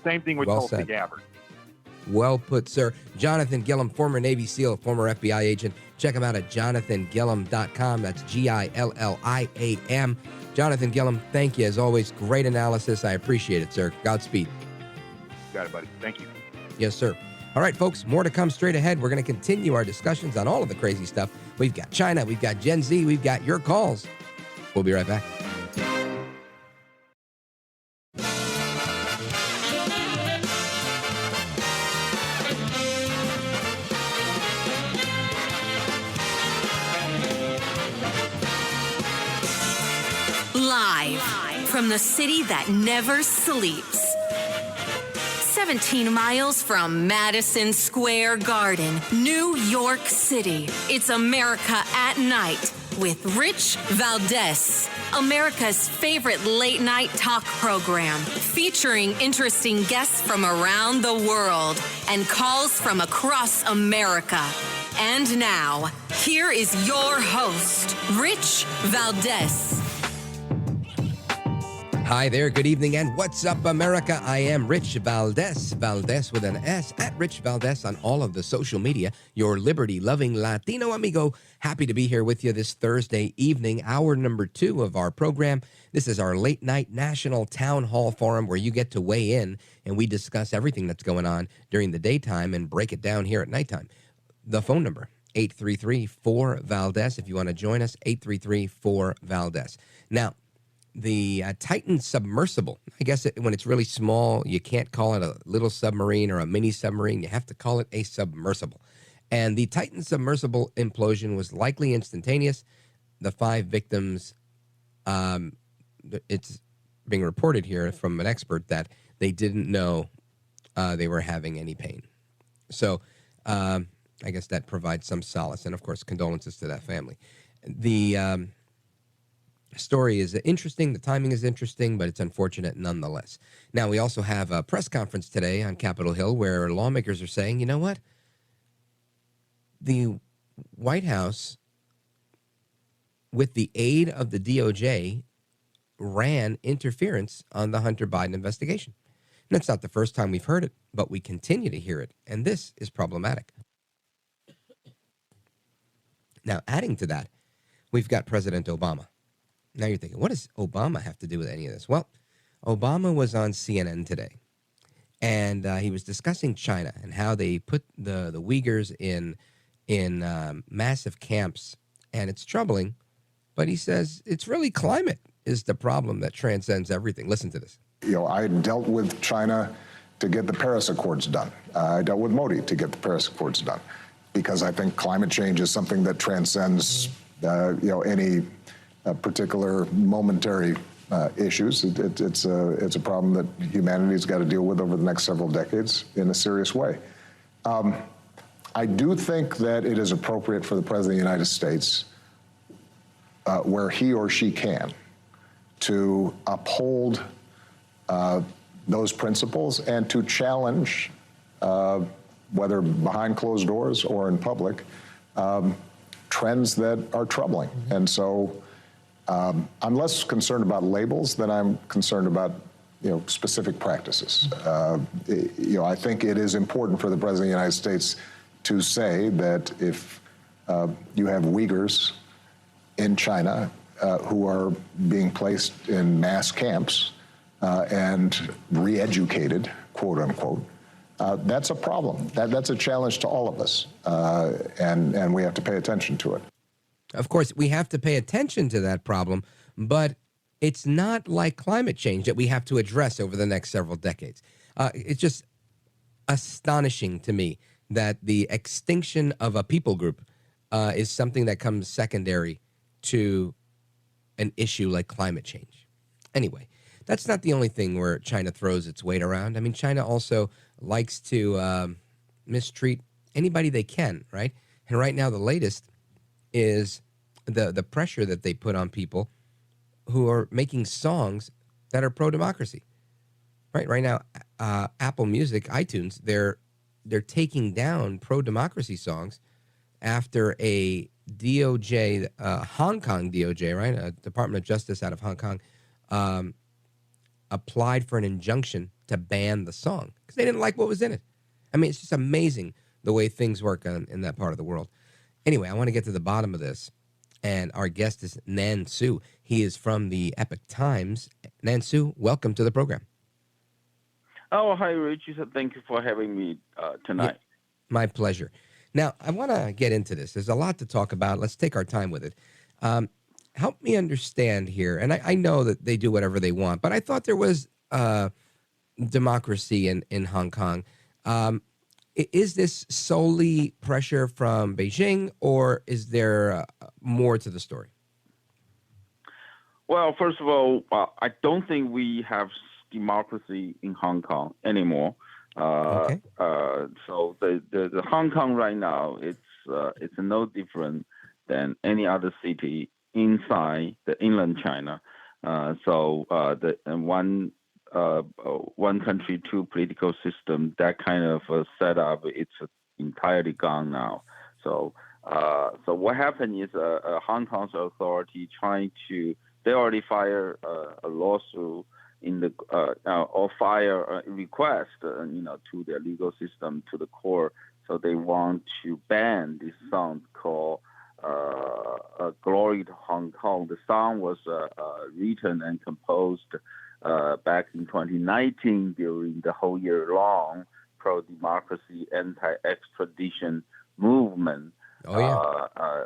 Same thing with Tulsi Gabbard. Well put, sir. Jonathan Gilliam, former Navy SEAL, former FBI agent. Check him out at jonathangilliam.com. That's Gilliam. Jonathan Gilliam, thank you. As always, great analysis. I appreciate it, sir. Godspeed. Got it, buddy. Thank you. Yes, sir. All right, folks, more to come straight ahead. We're going to continue our discussions on all of the crazy stuff. We've got China, we've got Gen Z, we've got your calls. We'll be right back. Live from the city that never sleeps. 17 miles from Madison Square Garden, New York City. It's America at Night with Rich Valdez, America's favorite late night talk program, featuring interesting guests from around the world and calls from across America. And now, here is your host, Rich Valdez. Hi there, good evening, and what's up, America? I am Rich Valdez, Valdez with an S, at Rich Valdez on all of the social media, your liberty-loving Latino amigo. Happy to be here with you this Thursday evening, hour number 2 of our program. This is our late-night national town hall forum where you get to weigh in, and we discuss everything that's going on during the daytime and break it down here at nighttime. The phone number, 833-4-VALDEZ. If you want to join us, 833-4-VALDEZ. Now, the Titan submersible, I guess when it's really small, you can't call it a little submarine or a mini submarine. You have to call it a submersible. And the Titan submersible implosion was likely instantaneous. The 5 victims, it's being reported here from an expert that they didn't know they were having any pain. So I guess that provides some solace. And, of course, condolences to that family. The story is interesting. The timing is interesting, but it's unfortunate nonetheless. Now, we also have a press conference today on Capitol Hill where lawmakers are saying, you know what? The White House, with the aid of the DOJ, ran interference on the Hunter Biden investigation. And that's not the first time we've heard it, but we continue to hear it, and this is problematic. Now, adding to that, we've got President Obama. Now you're thinking, what does Obama have to do with any of this? Well, Obama was on CNN today, and he was discussing China and how they put the Uyghurs in massive camps, and it's troubling. But he says it's really climate is the problem that transcends everything. Listen to this. I dealt with China to get the Paris Accords done. I dealt with Modi to get the Paris Accords done, because I think climate change is something that transcends any particular momentary issues. It's a problem that humanity's got to deal with over the next several decades in a serious way. I do think that it is appropriate for the President of the United States, where he or she can, to uphold those principles and to challenge, whether behind closed doors or in public, trends that are troubling. And so I'm less concerned about labels than I'm concerned about, specific practices. I think it is important for the President of the United States to say that if you have Uyghurs in China who are being placed in mass camps and re-educated, quote unquote, that's a problem. That's a challenge to all of us, and we have to pay attention to it. Of course, we have to pay attention to that problem, but it's not like climate change that we have to address over the next several decades. It's just astonishing to me that the extinction of a people group is something that comes secondary to an issue like climate change. Anyway, that's not the only thing where China throws its weight around. I mean, China also likes to mistreat anybody they can, right? And right now, the latest is the pressure that they put on people who are making songs that are pro-democracy. Right now, Apple Music, iTunes, they're taking down pro-democracy songs after a DOJ, Hong Kong DOJ, right, a Department of Justice out of Hong Kong, applied for an injunction to ban the song because they didn't like what was in it. I mean, it's just amazing the way things work in that part of the world. Anyway, I want to get to the bottom of this, and our guest is Nan Su. He is from the Epoch Times. Nan Su, welcome to the program. Oh, hi, Rich. Thank you for having me tonight. Yeah, my pleasure. Now, I want to get into this. There's a lot to talk about. Let's take our time with it. Help me understand here, and I know that they do whatever they want, but I thought there was democracy in Hong Kong. Is this solely pressure from Beijing, or is there more to the story? Well, first of all, I don't think we have democracy in Hong Kong anymore. Okay. So the Hong Kong right now, it's no different than any other city inside the inland China. One country, two political system, that kind of setup, it's entirely gone now. So what happened is Hong Kong's authority they already fire a lawsuit in the or fire a request, to their legal system, to the court. So they want to ban this song called "Glory to Hong Kong." The song was written and composed back in 2019 during the whole year long pro-democracy, anti-extradition movement. Oh yeah.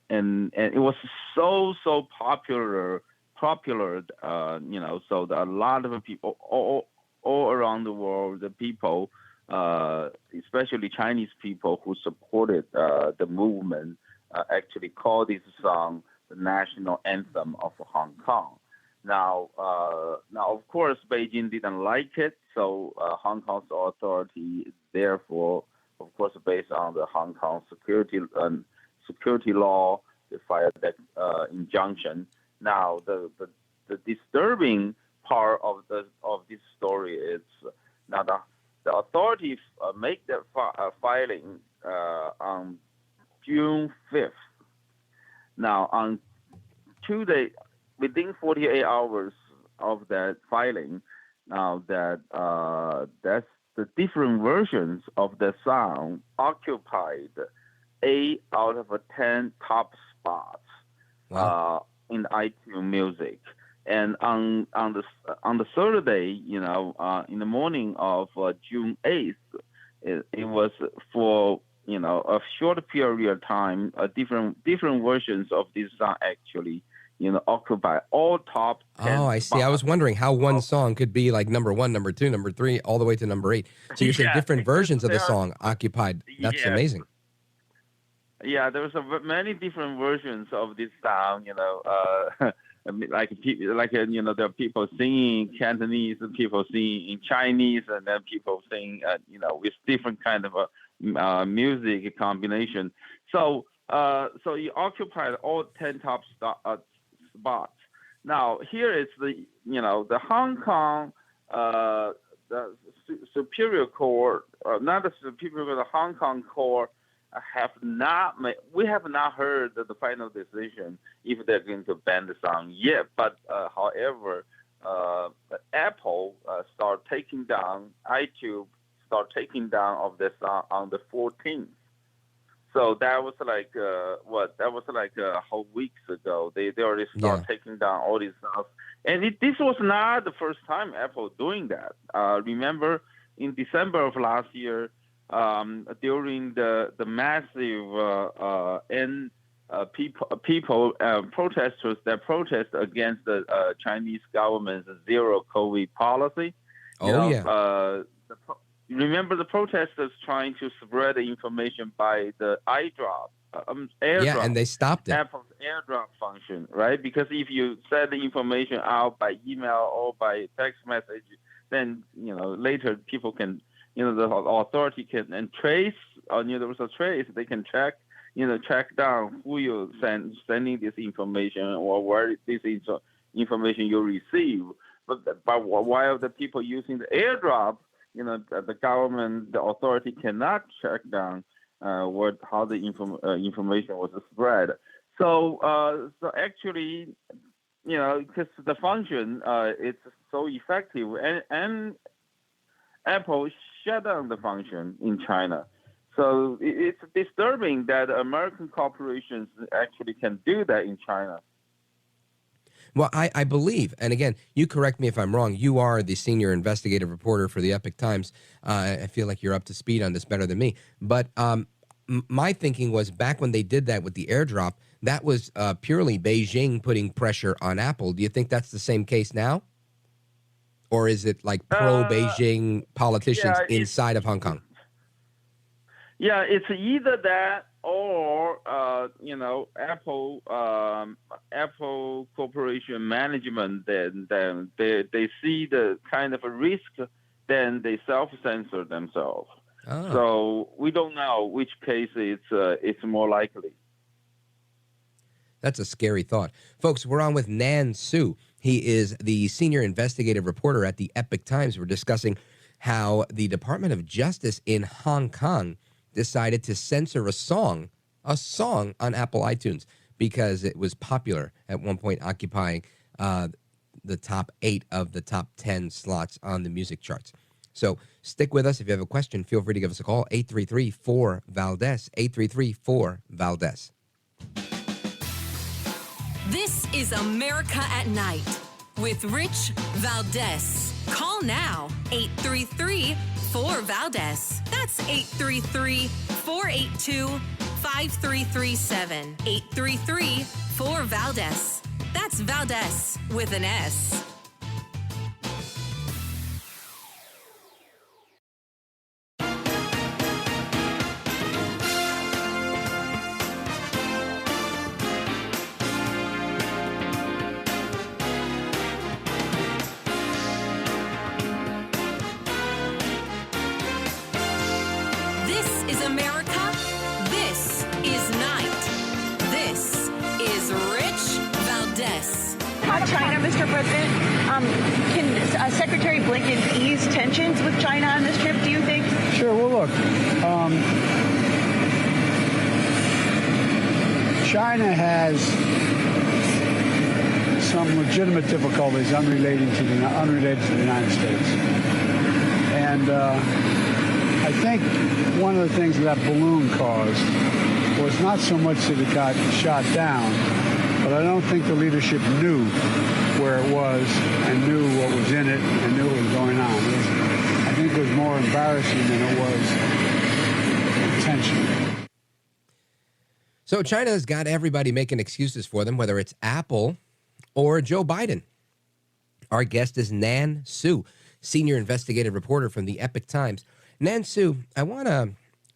And it was so popular. So that a lot of people all around the world, the people, especially Chinese people who supported the movement, actually called this song the national anthem of Hong Kong. Now, of course, Beijing didn't like it, so Hong Kong's authority, therefore, of course, based on the Hong Kong security law, they fired that injunction. Now, the disturbing part of this story is now the authorities make their filing on June 5th. Now, on Tuesday, within 48 hours of that filing, now that's the different versions of the song occupied 8 out of 10 top spots. Wow. In iTunes Music, and on the third day, in the morning of June 8th, it was for a short period of time, different versions of this song actually, occupy all top 10 Oh, I see. I was wondering how one song could be like number 1, number 2, number 3, all the way to number 8. So you're saying different versions of the song occupied. That's amazing. Yeah, there's many different versions of this song. Like there are people singing in Cantonese, and people singing in Chinese, and then people sing, with different kind of music combination. So you occupied all 10 top spots. Now here is the Hong Kong the Superior Court, not the Superior Court, the Hong Kong Court. We have not heard the final decision if they're going to ban the song yet. But however, Apple iTunes start taking down of the song on the 14th. So that was like That was like a whole weeks ago. They already start taking down all these songs, and this was not the first time Apple doing that. Remember, in December of last year, during the massive people protesters that protest against the Chinese government's zero COVID policy. Remember the protesters trying to spread the information by the airdrop. Yeah, and they stopped it. Apple's airdrop function, right? Because if you send the information out by email or by text message, then later people can, the authority can and trace. There was a trace. They can track down who you sending this information or where this information you receive. But while the people using the airdrop, the government, the authority cannot track down how the information was spread. So actually, because the function it's so effective, and Apple shut down the function in China. So it's disturbing that American corporations actually can do that in China. Well, I believe, and again, you correct me if I'm wrong, you are the senior investigative reporter for the Epoch Times. I feel like you're up to speed on this better than me. But my thinking was back when they did that with the airdrop, that was purely Beijing putting pressure on Apple. Do you think that's the same case now? Or is it like pro-Beijing politicians inside of Hong Kong? Yeah, it's either that or Apple Corporation management. Then they see the kind of a risk, then they self-censor themselves. Oh. So we don't know which case it's more likely. That's a scary thought. Folks, we're on with Nan Su. He is the senior investigative reporter at the Epoch Times. We're discussing how the Department of Justice in Hong Kong decided to censor a song on Apple iTunes because it was popular at one point, occupying the top 8 of the top 10 slots on the music charts. So stick with us. If you have a question, feel free to give us a call, 833-4-VALDEZ, 833-4-VALDEZ. This is America at Night with Rich Valdez. Call now, 833-4-VALDEZ. That's 833-482-5337. 833-4-VALDEZ. That's Valdez with an S. China, Mr. President. Can Secretary Blinken ease tensions with China on this trip, do you think? Sure. Well, look, China has some legitimate difficulties unrelated to the United States. And I think one of the things that balloon caused was not so much that it got shot down, but I don't think the leadership knew where it was and knew what was in it and knew what was going on. I think it was more embarrassing than it was intentional. So China's got everybody making excuses for them, whether it's Apple or Joe Biden. Our guest is Nan Su, senior investigative reporter from the Epoch Times. Nan Su, I want to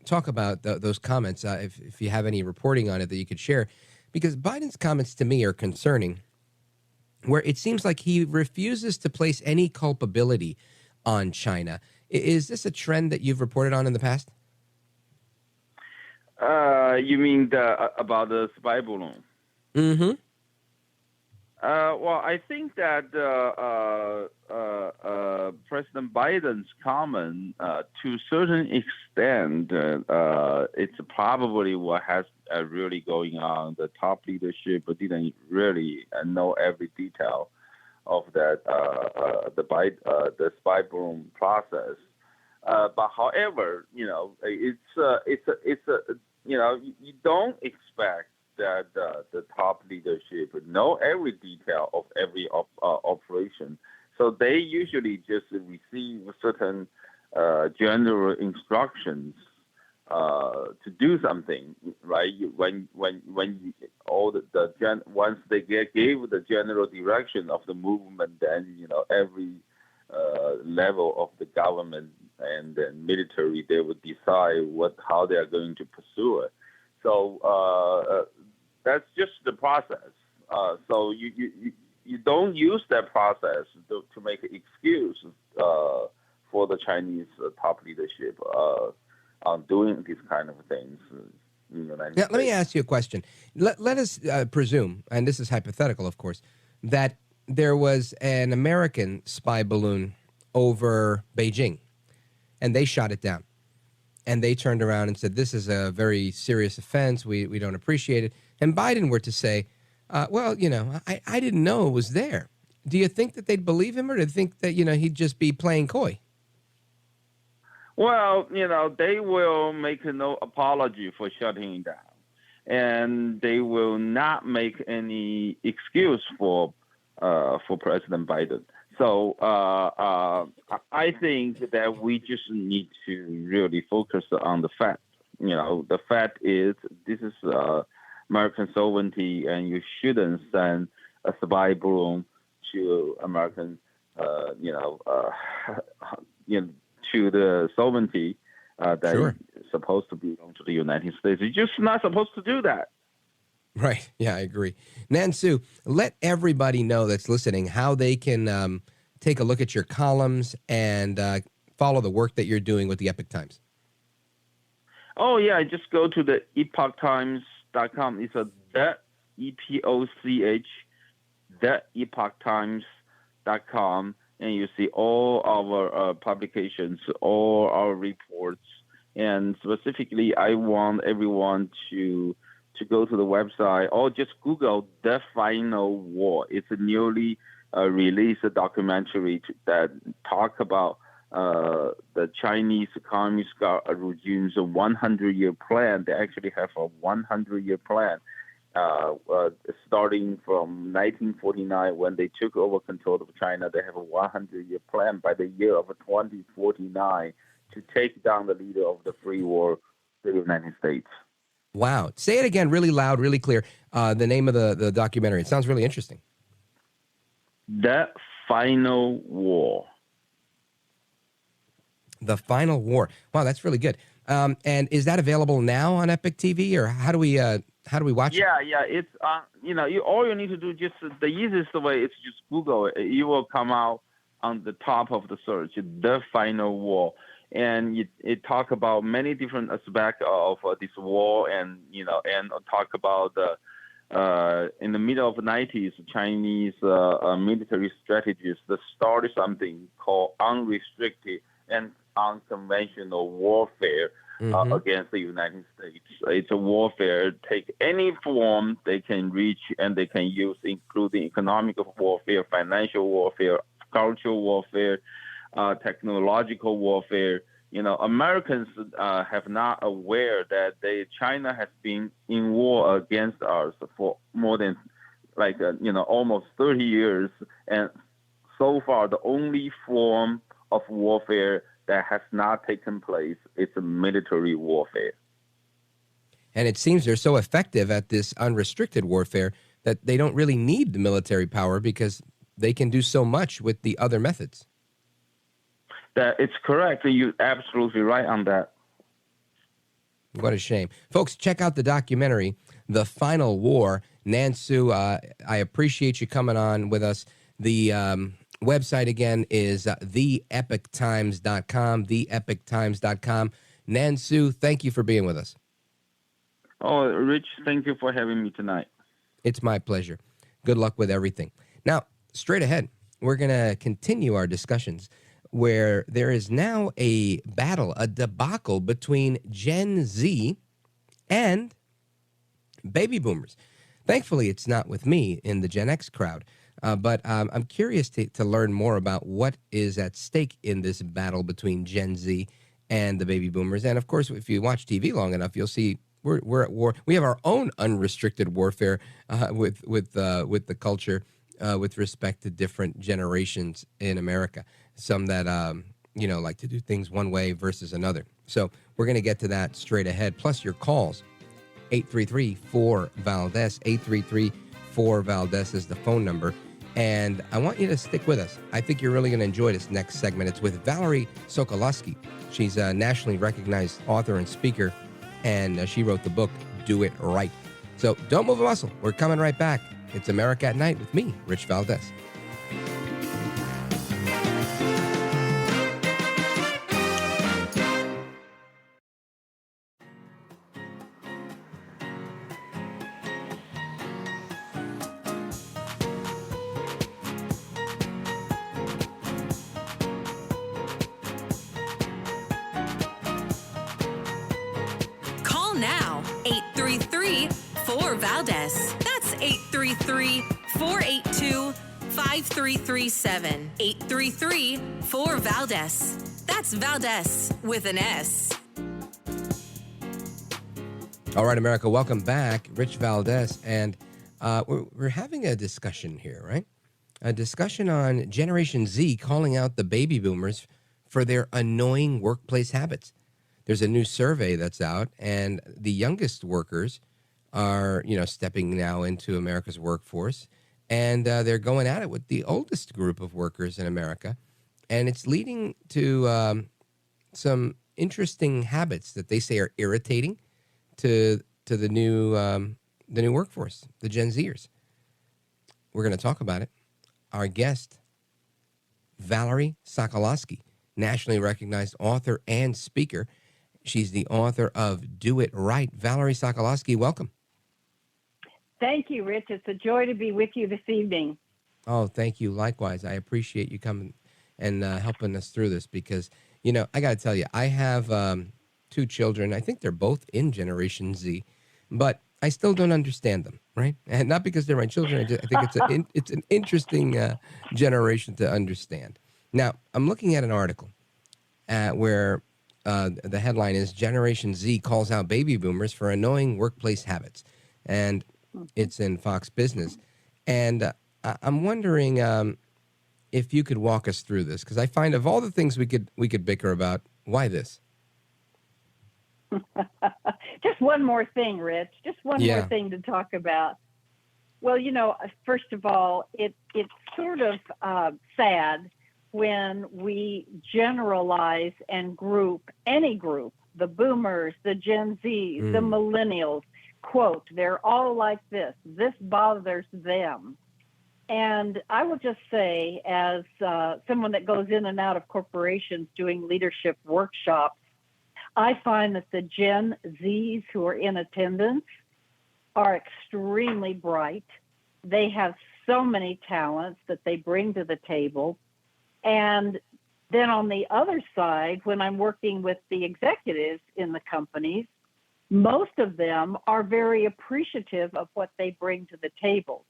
talk about those comments, if you have any reporting on it that you could share. Because Biden's comments to me are concerning, where it seems like he refuses to place any culpability on China. Is this a trend that you've reported on in the past? You mean about the spy balloon? Mm-hmm. Well, I think that President Biden's comment, to a certain extent, it's probably what has really going on. The top leadership didn't really know every detail of that the spy balloon process. But however, it's you don't expect that the top leadership know every detail of every operation. So they usually just receive certain general instructions to do something, right? Once they gave the general direction of the movement, then every level of the government and then military, they would decide how they are going to pursue it. So that's just the process. So you don't use that process to make an excuse for the Chinese top leadership on doing these kind of things. Now, let me ask you a question. Let us presume, and this is hypothetical, of course, that there was an American spy balloon over Beijing, and they shot it down. And they turned around and said, this is a very serious offense. We don't appreciate it. And Biden were to say, well, I didn't know it was there. Do you think that they'd believe him, or do you think that, he'd just be playing coy? Well, they will make no apology for shutting it down. And they will not make any excuse for President Biden. So I think that we just need to really focus on the fact. The fact is this is American sovereignty, and you shouldn't send a spy balloon to American, to the sovereignty that sure. is supposed to belong to the United States. You're just not supposed to do that. Right. Yeah, I agree. Nan Su, let everybody know that's listening how they can take a look at your columns and follow the work that you're doing with the Epoch Times. Oh, yeah. Just go to the epochtimes.com. It's EPOCH, epochtimes.com, and you see all our publications, all our reports. And specifically, I want everyone to go to the website or just Google The Final War. It's a newly released documentary that talk about the Chinese Communist regime's 100-year plan. They actually have a 100-year plan starting from 1949 when they took over control of China. They have a 100-year plan by the year of 2049 to take down the leader of the free world, the United States. Wow. Say it again really loud, really clear. The name of the documentary. It sounds really interesting. The Final War. The Final War. Wow, that's really good. And is that available now on Epoch TV, or how do we watch it? Yeah. It's all you need to do, just the easiest way is just Google it. You will come out on the top of the search, The Final War. And it talk about many different aspects of this war, and talk about in the middle of the 90s, Chinese military strategists that started something called unrestricted and unconventional warfare against the United States. It's a warfare, take any form they can reach and they can use, including economic warfare, financial warfare, cultural warfare, technological warfare. Americans have not aware that China has been in war against us for more than almost 30 years. And so far, the only form of warfare that has not taken place is military warfare. And it seems they're so effective at this unrestricted warfare that they don't really need the military power because they can do so much with the other methods. That it's correct. You're absolutely right on that. What a shame. Folks, check out the documentary, The Final War. Nan Su, I appreciate you coming on with us. The website, again, is theepochtimes.com, theepochtimes.com. Nan Su, thank you for being with us. Oh, Rich, thank you for having me tonight. It's my pleasure. Good luck with everything. Now, straight ahead, we're going to continue our discussions where there is now a battle, a debacle between Gen Z and baby boomers. Thankfully, it's not with me in the Gen X crowd, but I'm curious to learn more about what is at stake in this battle between Gen Z and the baby boomers. And of course, if you watch TV long enough, you'll see we're at war. We have our own unrestricted warfare with the culture with respect to different generations in America. Some that, like to do things one way versus another. So we're going to get to that straight ahead. Plus your calls, 833-4-VALDEZ, 833-4-VALDEZ is the phone number. And I want you to stick with us. I think you're really going to enjoy this next segment. It's with Valerie Sokolosky. She's a nationally recognized author and speaker, and she wrote the book, Do It Right. So don't move a muscle. We're coming right back. It's America at Night with me, Rich Valdez. Call now, 833-4-VALDEZ. That's 833-482-5337. 833-4-VALDEZ. That's Valdez with an S. All right, America, welcome back. Rich Valdez. And we're having a discussion here, right? A discussion on Generation Z calling out the baby boomers for their annoying workplace habits. There's a new survey that's out, and the youngest workers are, stepping now into America's workforce, and they're going at it with the oldest group of workers in America, and it's leading to some interesting habits that they say are irritating to the new workforce, the Gen Zers. We're going to talk about it. Our guest, Valerie Sokolosky, nationally recognized author and speaker. She's the author of Do It Right. Valerie Sokolosky, welcome. Thank you, Rich. It's a joy to be with you this evening. Oh, thank you. Likewise, I appreciate you coming and helping us through this because, I got to tell you, I have 2 children. I think they're both in Generation Z, but I still don't understand them, right? And not because they're my children. I think it's an interesting generation to understand. Now, I'm looking at an article where the headline is Generation Z calls out baby boomers for annoying workplace habits. And it's in Fox Business. And I'm wondering if you could walk us through this, because I find of all the things we could bicker about, why this? Just one more thing, Rich. Just one more thing to talk about. Well, first of all, it's sort of sad when we generalize and group any group, the boomers, the Gen Zs, the millennials, quote, they're all like this. This bothers them. And I will just say, as someone that goes in and out of corporations doing leadership workshops, I find that the Gen Zs who are in attendance are extremely bright. They have so many talents that they bring to the table. And then on the other side, when I'm working with the executives in the companies, most of them are very appreciative of what they bring to the table.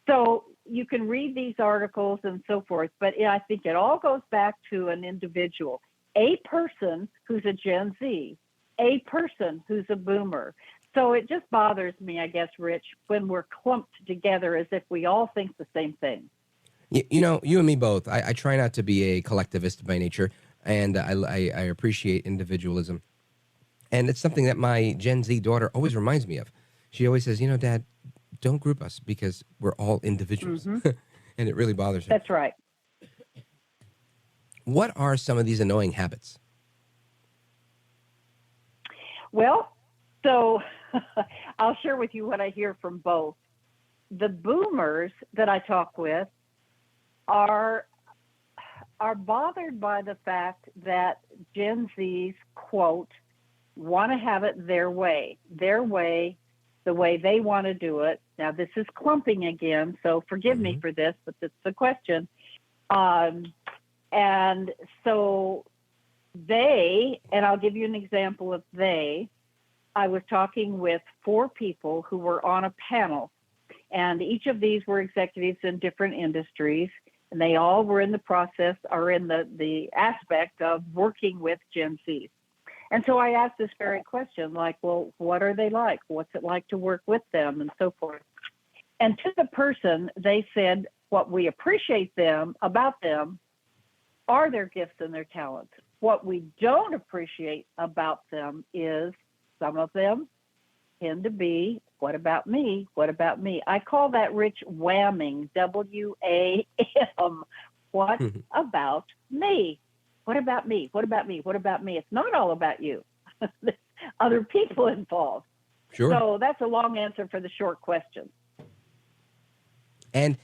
So you can read these articles and so forth, but I think it all goes back to an individual, a person who's a Gen Z, a person who's a boomer. So it just bothers me, I guess, Rich, when we're clumped together as if we all think the same thing. You and me both. I try not to be a collectivist by nature, and I appreciate individualism. And it's something that my Gen Z daughter always reminds me of. She always says, Dad, don't group us because we're all individuals. Mm-hmm. And it really bothers her. That's right. What are some of these annoying habits? Well, so I'll share with you what I hear from both. The boomers that I talk with are bothered by the fact that Gen Zs, quote, want to have it their way, the way they want to do it. Now, this is clumping again, so forgive me for this, but it's the question. And so and I'll give you an example of I was talking with 4 people who were on a panel, and each of these were executives in different industries, and they all were in the process or in the aspect of working with Gen Zs. And so I asked this very question, like, well, what are they like? What's it like to work with them and so forth? And to the person, they said, what we appreciate about them are their gifts and their talents. What we don't appreciate about them is some of them tend to be, what about me? What about me? I call that Rich whamming, W-A-M. What about me? What about me? What about me? What about me? It's not all about you. There's other people involved. Sure. So that's a long answer for the short question. And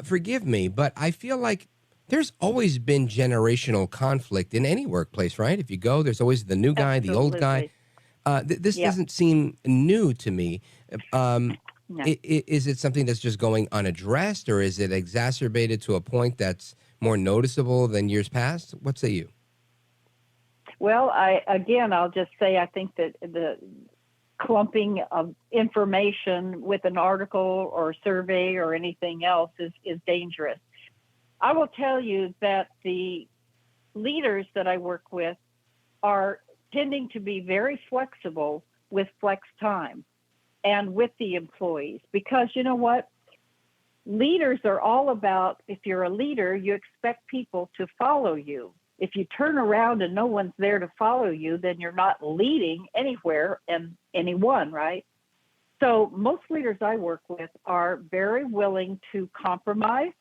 forgive me, but I feel like there's always been generational conflict in any workplace, right? If you go, there's always the new guy, the old guy. This doesn't seem new to me. No. Is it something that's just going unaddressed, or is it exacerbated to a point that's more noticeable than years past? What say you? Well, I'll just say I think that the clumping of information with an article or survey or anything else is dangerous. I will tell you that the leaders that I work with are tending to be very flexible with flex time and with the employees, because you know what? Leaders are all about, if you're a leader, you expect people to follow you. If you turn around and no one's there to follow you, then you're not leading anywhere and anyone, right? So most leaders I work with are very willing to compromise,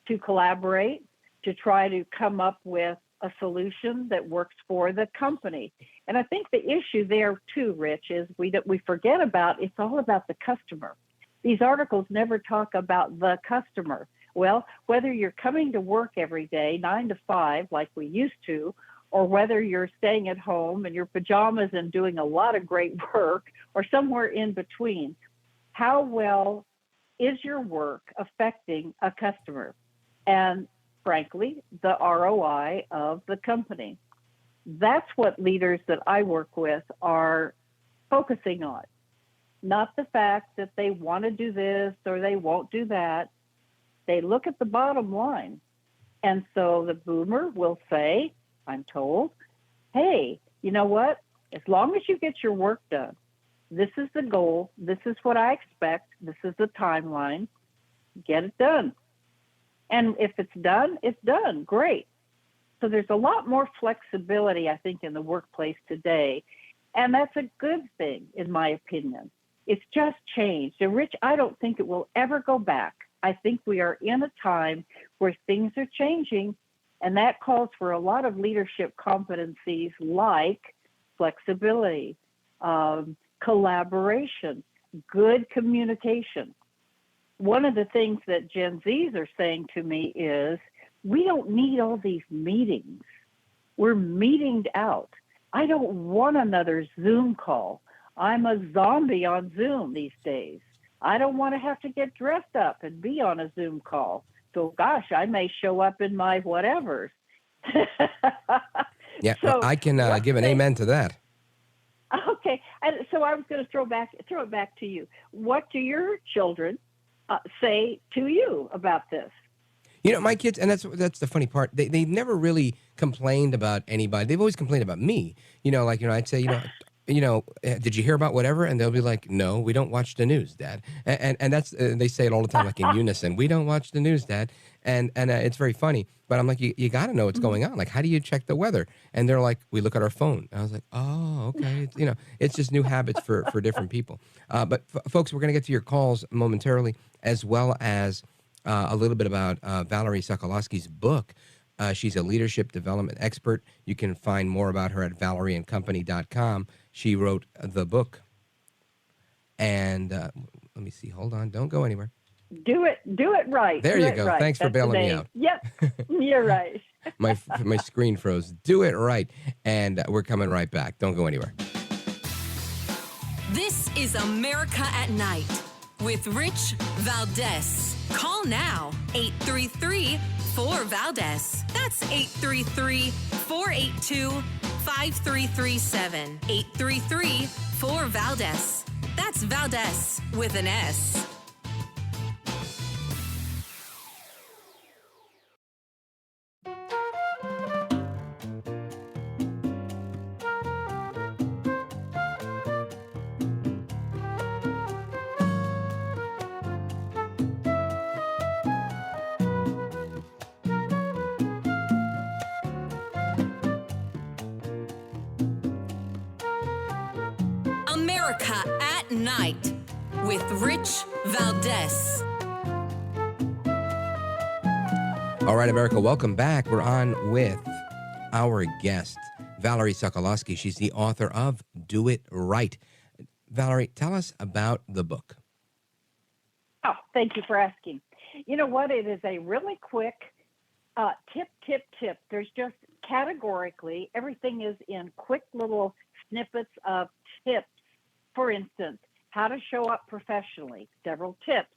to collaborate, to try to come up with a solution that works for the company. And I think the issue there too, Rich, is we forget about, it's all about the customer. These articles never talk about the customer. Well, whether you're coming to work every day, 9 to 5, like we used to, or whether you're staying at home in your pajamas and doing a lot of great work, or somewhere in between, How well is your work affecting a customer? And frankly, the ROI of the company. That's what leaders that I work with are focusing on. Not the fact that they want to do this or they won't do that. They look at the bottom line. And so the boomer will say, I'm told, hey, you know what? As long as you get your work done, this is the goal. This is what I expect. This is the timeline. Get it done. And if it's done, it's done. Great. So there's a lot more flexibility, I think, in the workplace today. And that's a good thing, in my opinion. It's just changed. And Rich, I don't think it will ever go back. I think we are in a time where things are changing, and that calls for a lot of leadership competencies like flexibility, collaboration, good communication. One of the things that Gen Zs are saying to me is, we don't need all these meetings. We're meetinged out. I don't want another Zoom call. I'm a zombie on Zoom these days. I don't want to have to get dressed up and be on a Zoom call. So, gosh, I may show up in my whatevers. Yeah, So well, I can give an amen to that. Okay, and so I was going to throw it back to you. What do your children say to you about this? You know, my kids, and that's the funny part. They never really complained about anybody. They've always complained about me. I'd say, did you hear about whatever? And they'll be like, no, we don't watch the news, Dad. And that's they say it all the time, like in unison. We don't watch the news, Dad. And it's very funny. But I'm like, you got to know what's going on. Like, how do you check the weather? And they're like, we look at our phone. And I was like, oh, okay. It's just new habits for different people. But folks, we're going to get to your calls momentarily, as well as a little bit about Valerie Sokolosky's book. She's a leadership development expert. You can find more about her at valerieandcompany.com. She wrote the book. And let me see. Hold on. Don't go anywhere. Do it right. There you go. Right. Thanks for bailing me out. Yep, you're right. My screen froze. Do it right. And we're coming right back. Don't go anywhere. This is America at Night with Rich Valdez. Call now, 833-4-VALDEZ. That's 833-482-5337. 833-4-VALDEZ. That's Valdez with an S. America at Night with Rich Valdez. All right, America, welcome back. We're on with our guest, Valerie Sokolosky. She's the author of Do It Right. Valerie, tell us about the book. Oh, thank you for asking. You know what? It is a really quick tip. There's just categorically, everything is in quick little snippets of tips. For instance, how to show up professionally, several tips.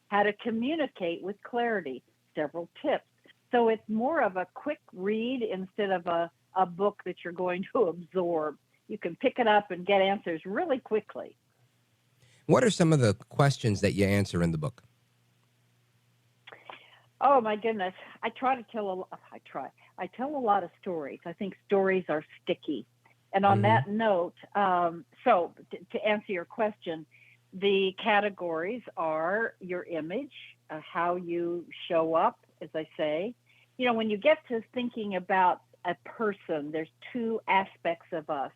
How to communicate with clarity, several tips. So it's more of a quick read instead of a book that you're going to absorb. You can pick it up and get answers really quickly. What are some of the questions that you answer in the book? Oh my goodness. I tell a lot of stories. I think stories are sticky. And on that note, so to answer your question, the categories are your image, how you show up, as I say. You know, when you get to thinking about a person, there's two aspects of us.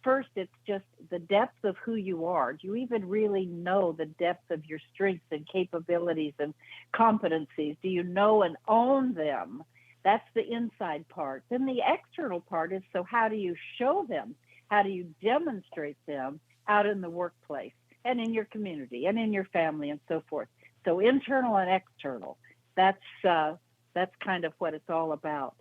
First, it's just the depth of who you are. Do you even really know the depth of your strengths and capabilities and competencies? Do you know and own them? That's the inside part. Then the external part is, so how do you show them? How do you demonstrate them out in the workplace and in your community and in your family and so forth? So internal and external. That's kind of what it's all about.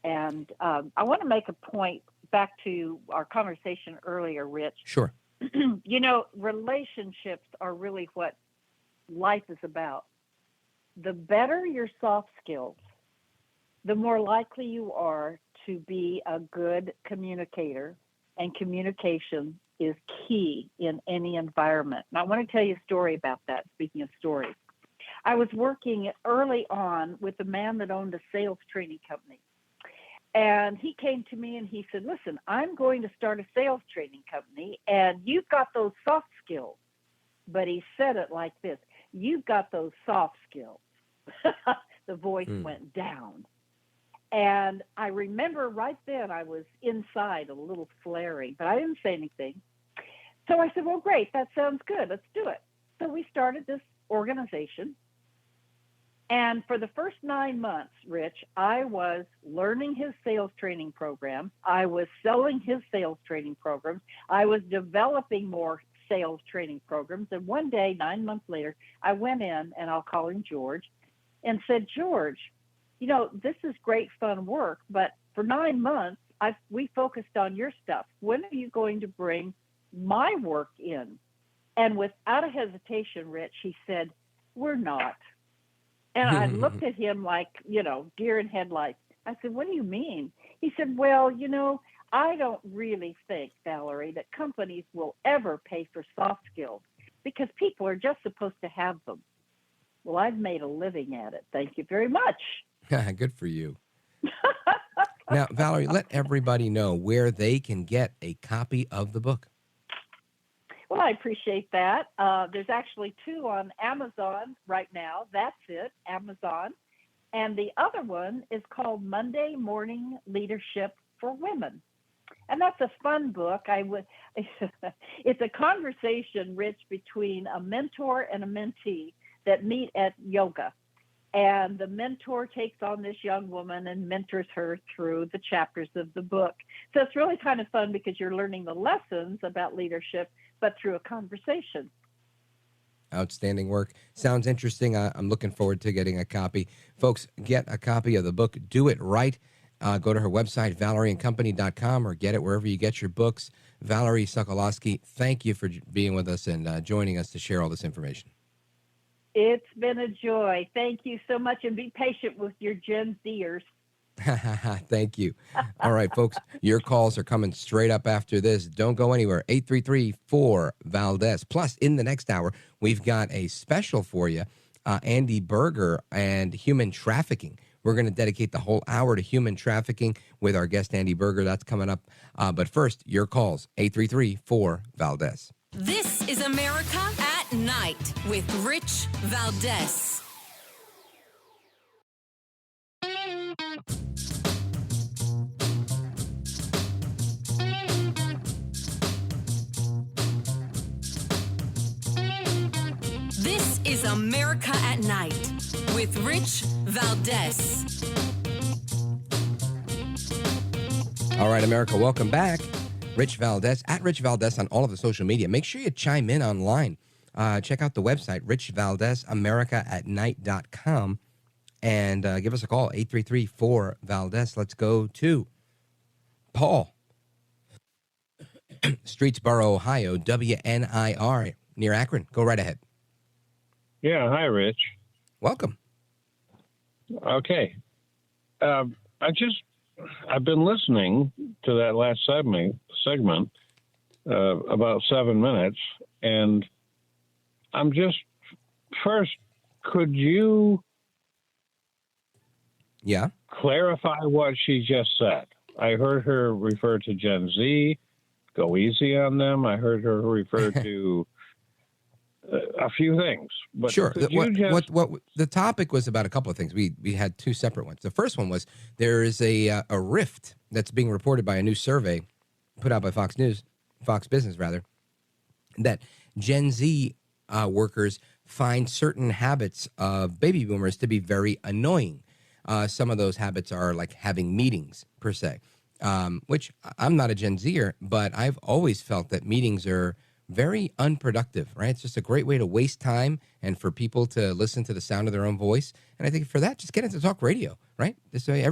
And I want to make a point back to our conversation earlier, Rich. Sure. You know, relationships are really what life is about. The better your soft skills, the more likely you are to be a good communicator, and communication is key in any environment. And I want to tell you a story about that, speaking of stories. I was working early on with a man that owned a sales training company. And he came to me and he said, listen, I'm going to start a sales training company, and you've got those soft skills. But he said it like this: you've got those soft skills. The voice went down. And I remember right then I was inside a little flaring, but I didn't say anything. So I said, well, great, that sounds good. Let's do it. So we started this organization. And for the first 9 months, Rich, I was learning his sales training program. I was selling his sales training programs. I was developing more sales training programs. And one day, 9 months later, I went in, and I'll call him George, and said, George, you know, this is great fun work, but for 9 months, we focused on your stuff. When are you going to bring my work in? And without a hesitation, Rich, he said, we're not. And I looked at him like, you know, deer in headlights. I said, what do you mean? He said, well, you know, I don't really think, Valerie, that companies will ever pay for soft skills because people are just supposed to have them. Well, I've made a living at it. Thank you very much. Good for you. Now, Valerie, let everybody know where they can get a copy of the book. Well, I appreciate that. There's actually 2 on Amazon right now. That's it, Amazon. And the other one is called Monday Morning Leadership for Women. And that's a fun book. It's a conversation, Rich, between a mentor and a mentee that meet at yoga. And the mentor takes on this young woman and mentors her through the chapters of the book. So it's really kind of fun because you're learning the lessons about leadership, but through a conversation. Outstanding work. Sounds interesting. I'm looking forward to getting a copy. Folks, get a copy of the book. Do it right. Go to her website, valerieandcompany.com, or get it wherever you get your books. Valerie Sokolosky, thank you for being with us and joining us to share all this information. It's been a joy. Thank you so much, and be patient with your Gen Zers. Thank you. All right, folks, your calls are coming straight up after this. Don't go anywhere. 833-4-VALDEZ. Plus, in the next hour, we've got a special for you, Andy Berger and human trafficking. We're going to dedicate the whole hour to human trafficking with our guest, Andy Berger. That's coming up. But first, your calls, 833-4-VALDEZ. This is America at Night with Rich Valdez. This is America at Night with Rich Valdez. All right, America, welcome back. Rich Valdez, at Rich Valdez on all of the social media. Make sure you chime in online. Check out the website, richvaldezamericatnight.com, and give us a call, 833-4-VALDEZ. Let's go to Paul, Streetsboro, Ohio, WNIR, near Akron. Go right ahead. Yeah, hi, Rich. Welcome. Okay. I've been listening to that last segment about 7 minutes, and I'm just, first, could you clarify what she just said? I heard her refer to Gen Z, go easy on them. I heard her refer to a few things. But sure. What the topic was about a couple of things. We had 2 separate ones. The first one was there is a rift that's being reported by a new survey put out by Fox Business, that Gen Z workers find certain habits of baby boomers to be very annoying. Some of those habits are like having meetings, per se, which I'm not a Gen Zer, but I've always felt that meetings are very unproductive, right? It's just a great way to waste time and for people to listen to the sound of their own voice. And I think for that, just get into talk radio, right? This way,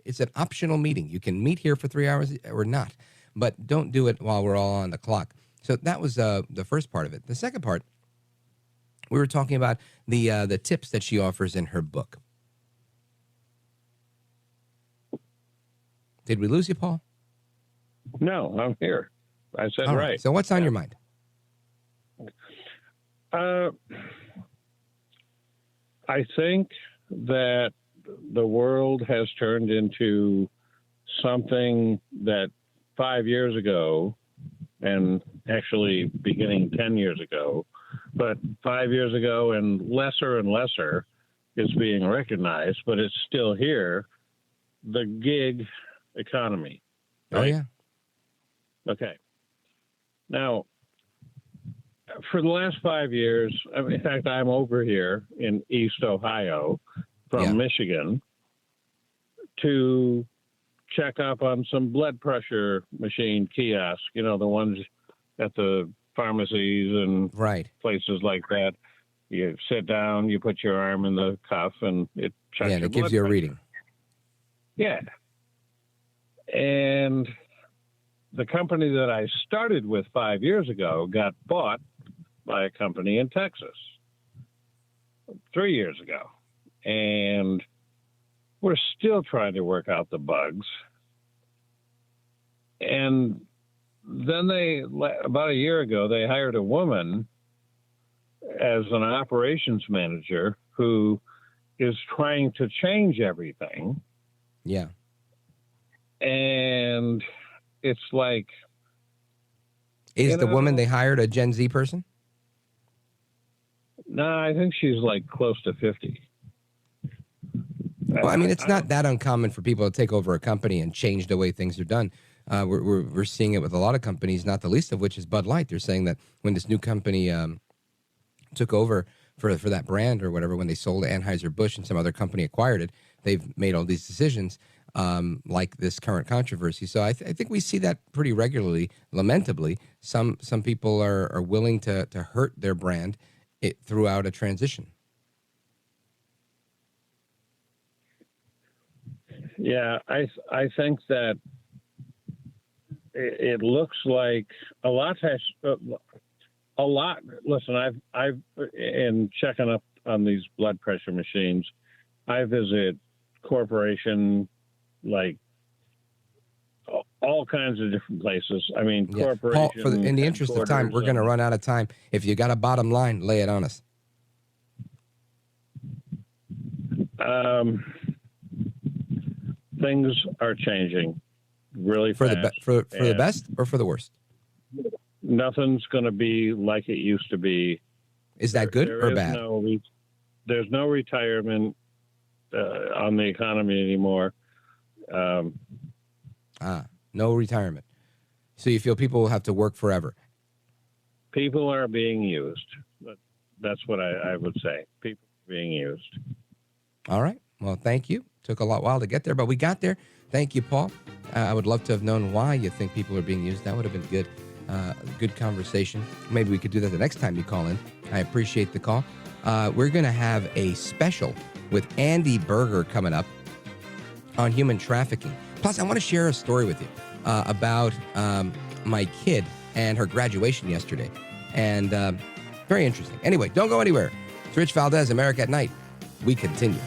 it's an optional meeting. You can meet here for 3 hours or not, but don't do it while we're all on the clock. So that was the first part of it. The second part, we were talking about the tips that she offers in her book. Did we lose you, Paul? No, I'm here. I said right. So what's on your mind? I think that the world has turned into something that 5 years ago, and actually beginning 10 years ago, but 5 years ago and lesser is being recognized, but it's still here, the gig economy. Right? Oh, yeah. Okay. Now, for the last 5 years, in fact, I'm over here in East Ohio from Michigan to check up on some blood pressure machine kiosks, the ones at the pharmacies and places like that. You sit down, you put your arm in the cuff, and it checks your and it blood gives you a pressure. reading. Yeah. And the company that I started with 5 years ago got bought by a company in Texas 3 years ago. And we're still trying to work out the bugs. And then about a year ago, they hired a woman as an operations manager who is trying to change everything. Yeah. And it's like... Is the woman they hired a Gen Z person? No, I think she's like close to 50. Well, I mean, it's not that uncommon for people to take over a company and change the way things are done. We're seeing it with a lot of companies, not the least of which is Bud Light. They're saying that when this new company took over for that brand or whatever, when they sold Anheuser-Busch and some other company acquired it, they've made all these decisions like this current controversy. So I think we see that pretty regularly. Lamentably, some people are willing to hurt their brand throughout a transition. Yeah, I think that it looks like a lot has a lot. Listen, I've in checking up on these blood pressure machines, I visit corporation, like all kinds of different places. I mean, corporation. Paul, in the interest of time, we're going to run out of time. If you got a bottom line, lay it on us. Things are changing really fast. For the best or for the worst? Nothing's going to be like it used to be. Is that good or bad? There's no retirement on the economy anymore. No retirement. So you feel people will have to work forever? People are being used. That's what I would say. People are being used. All right. Well, thank you. Took a while to get there, but we got there. Thank you, Paul. I would love to have known why you think people are being used. That would have been good. Good conversation. Maybe we could do that the next time you call in. I appreciate the call. We're going to have a special with Andy Berger coming up on human trafficking. Plus, I want to share a story with you about my kid and her graduation yesterday. And very interesting. Anyway, don't go anywhere. It's Rich Valdez, America at Night. We continue.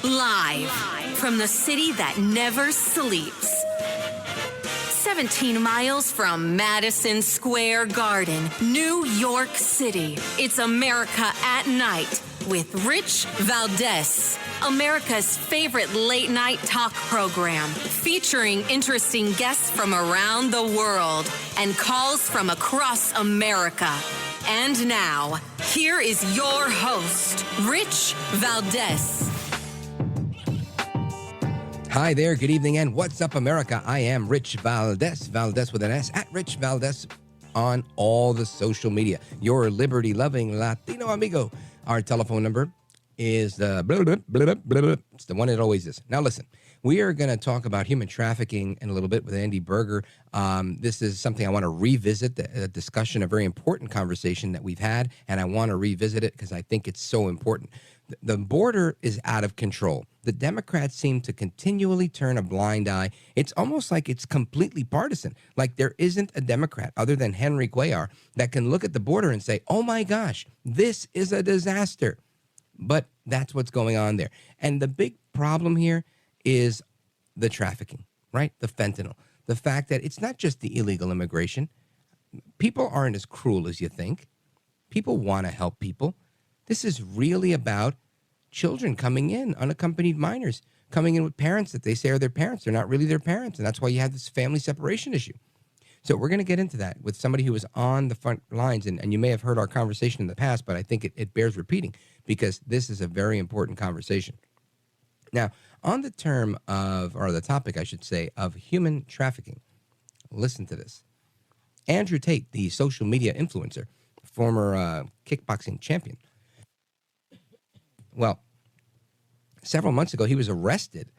Live from the city that never sleeps. 17 miles from Madison Square Garden, New York City. It's America at Night with Rich Valdez, America's favorite late night talk program, featuring interesting guests from around the world and calls from across America. And now, here is your host, Rich Valdez. Hi there, good evening, and what's up, America? I am Rich Valdez, Valdez with an S, at Rich Valdez on all the social media. Your liberty-loving Latino amigo. Our telephone number is it's the one it always is. Now listen, We are going to talk about human trafficking in a little bit with Andy Berger. This is something I want to revisit, a discussion, a very important conversation that we've had, and I want to revisit it because I think it's so important. The border is out of control. The Democrats seem to continually turn a blind eye. It's almost like it's completely partisan. Like there isn't a Democrat other than Henry Cuellar that can look at the border and say, oh my gosh, this is a disaster. But that's what's going on there. And the big problem here is the trafficking, right? The fentanyl. The fact that it's not just the illegal immigration. People aren't as cruel as you think. People want to help people. This is really about children coming in, unaccompanied minors, coming in with parents that they say are their parents. They're not really their parents, and that's why you have this family separation issue. So we're going to get into that with somebody who was on the front lines, and you may have heard our conversation in the past, but I think it bears repeating because this is a very important conversation. Now, on the term of, or the topic, I should say, of human trafficking, listen to this. Andrew Tate, the social media influencer, former kickboxing champion, well, several months ago, he was arrested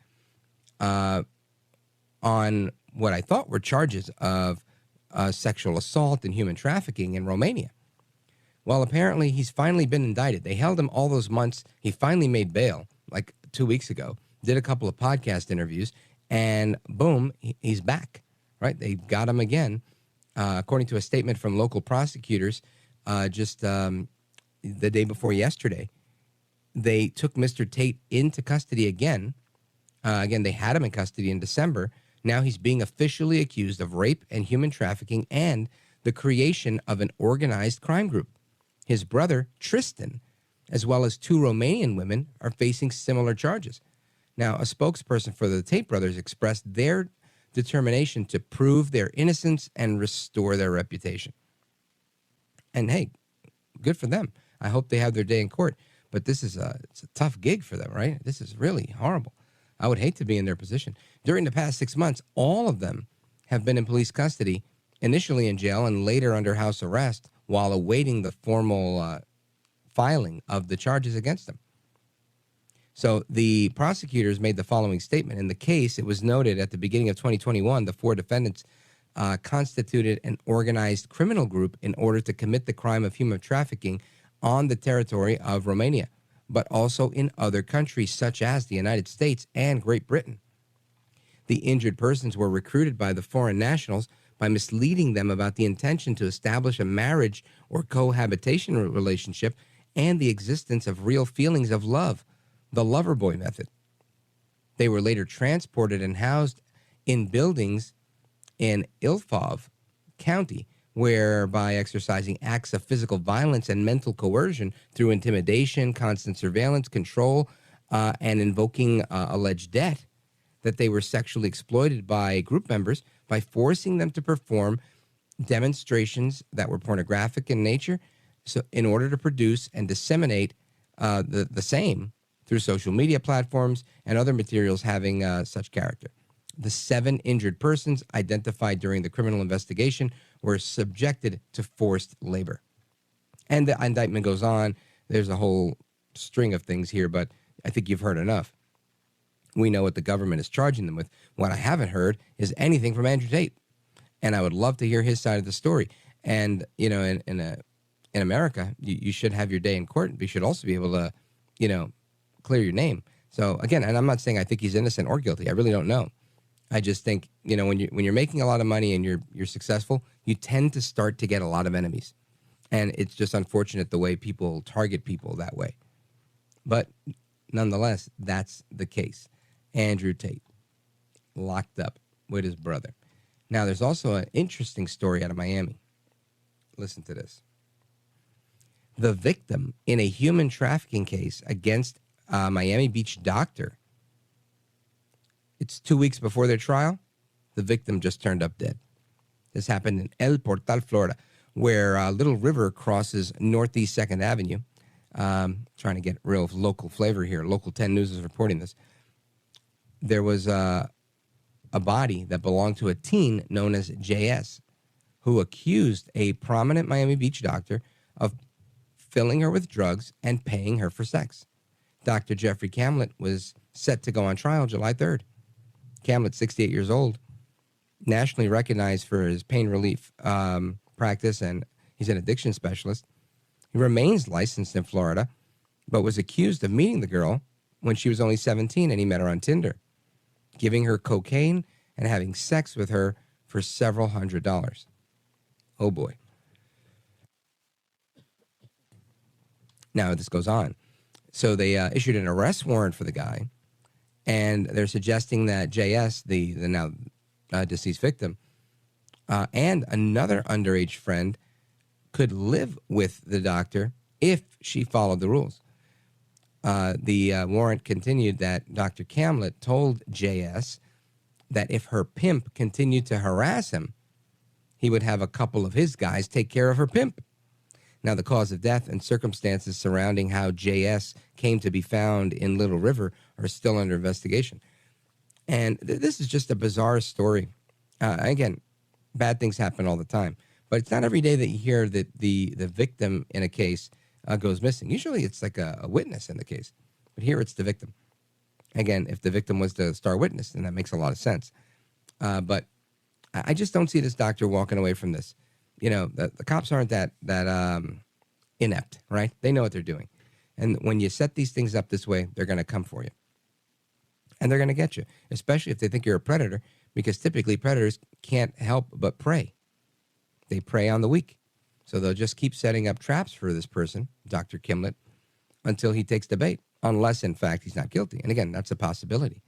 on what I thought were charges of sexual assault and human trafficking in Romania. Well, apparently, he's finally been indicted. They held him all those months. He finally made bail, like 2 weeks ago, did a couple of podcast interviews, and boom, he's back, right? They got him again. According to a statement from local prosecutors just the day before yesterday, they took Mr. Tate into custody again. Again, they had him in custody in December. Now he's being officially accused of rape and human trafficking and the creation of an organized crime group. His brother, Tristan, as well as 2 Romanian women, are facing similar charges. Now, a spokesperson for the Tate brothers expressed their determination to prove their innocence and restore their reputation. And hey, good for them. I hope they have their day in court. But this is it's a tough gig for them, right? This is really horrible. I would hate to be in their position. During the past 6 months, all of them have been in police custody, initially in jail and later under house arrest while awaiting the formal filing of the charges against them. So the prosecutors made the following statement. In the case, it was noted at the beginning of 2021, the 4 defendants constituted an organized criminal group in order to commit the crime of human trafficking on the territory of Romania, but also in other countries such as the United States and Great Britain. The injured persons were recruited by the foreign nationals by misleading them about the intention to establish a marriage or cohabitation relationship and the existence of real feelings of love, the lover boy method. They were later transported and housed in buildings in Ilfov County, where by exercising acts of physical violence and mental coercion through intimidation, constant surveillance, control, and invoking alleged debt, that they were sexually exploited by group members by forcing them to perform demonstrations that were pornographic in nature, so in order to produce and disseminate the same through social media platforms and other materials having such character. The 7 injured persons identified during the criminal investigation were subjected to forced labor. And the indictment goes on. There's a whole string of things here, but I think you've heard enough. We know what the government is charging them with. What I haven't heard is anything from Andrew Tate. And I would love to hear his side of the story. And, you know, in America, you should have your day in court. You should also be able to, you know, clear your name. So, again, and I'm not saying I think he's innocent or guilty. I really don't know. I just think, you know, when you're making a lot of money and you're successful, you tend to start to get a lot of enemies. And it's just unfortunate the way people target people that way. But nonetheless, that's the case. Andrew Tate, locked up with his brother. Now, there's also an interesting story out of Miami. Listen to this. The victim in a human trafficking case against a Miami Beach doctor. It's 2 weeks before their trial. The victim just turned up dead. This happened in El Portal, Florida, where a little river crosses Northeast 2nd Avenue. Trying to get real local flavor here. Local 10 News is reporting this. There was a body that belonged to a teen known as JS, who accused a prominent Miami Beach doctor of filling her with drugs and paying her for sex. Dr. Jeffrey Camlett was set to go on trial July 3rd. Camlet, 68 years old, nationally recognized for his pain relief practice, and he's an addiction specialist. He remains licensed in Florida, but was accused of meeting the girl when she was only 17, and he met her on Tinder, giving her cocaine and having sex with her for several $100s. Oh, boy. Now, this goes on. So they issued an arrest warrant for the guy, and they're suggesting that JS, the now deceased victim, and another underage friend could live with the doctor if she followed the rules. The warrant continued that Dr. Camlet told JS that if her pimp continued to harass him, he would have a couple of his guys take care of her pimp. Now, the cause of death and circumstances surrounding how JS came to be found in Little River are still under investigation. And this is just a bizarre story. Again, bad things happen all the time. But it's not every day that you hear that the victim in a case goes missing. Usually it's like a witness in the case. But here it's the victim. Again, if the victim was the star witness, then that makes a lot of sense. But I just don't see this doctor walking away from this. You know, the cops aren't that inept, right? They know what they're doing. And when you set these things up this way, they're going to come for you. And they're going to get you, especially if they think you're a predator, because typically predators can't help but prey. They prey on the weak. So they'll just keep setting up traps for this person, Dr. Camlet, until he takes the bait, unless, in fact, he's not guilty. And again, that's a possibility.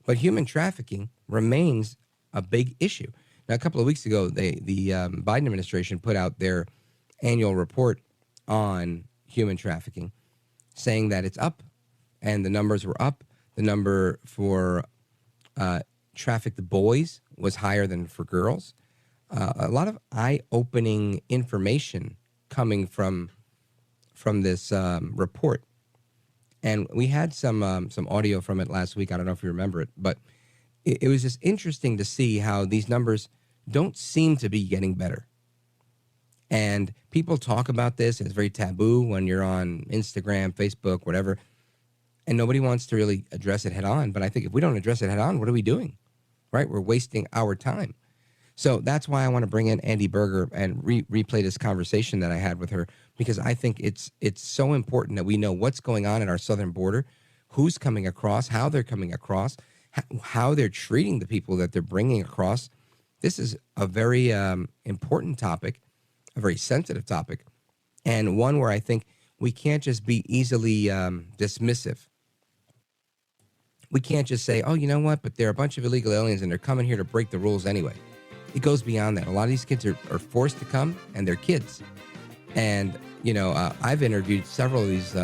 But human trafficking remains a big issue. Now, a couple of weeks ago, the Biden administration put out their annual report on human trafficking, saying that it's up, and the numbers were up. The number for trafficked boys was higher than for girls. A lot of eye-opening information coming from this report, and we had some audio from it last week. I don't know if you remember it, but it was just interesting to see how these numbers don't seem to be getting better. And people talk about this, and it's very taboo when you're on Instagram, Facebook, whatever, and nobody wants to really address it head on. But I think if we don't address it head on, what are we doing? Right? We're wasting our time. So that's why I want to bring in Andy Berger and replay this conversation that I had with her, because I think it's so important that we know what's going on at our southern border, who's coming across, how they're coming across, how they're treating the people that they're bringing across. This is a very important topic, a very sensitive topic, and one where I think we can't just be easily dismissive. We can't just say, oh, you know what, but they're a bunch of illegal aliens and they're coming here to break the rules anyway. It goes beyond that. A lot of these kids are forced to come, and they're kids. And, you know, I've interviewed several of these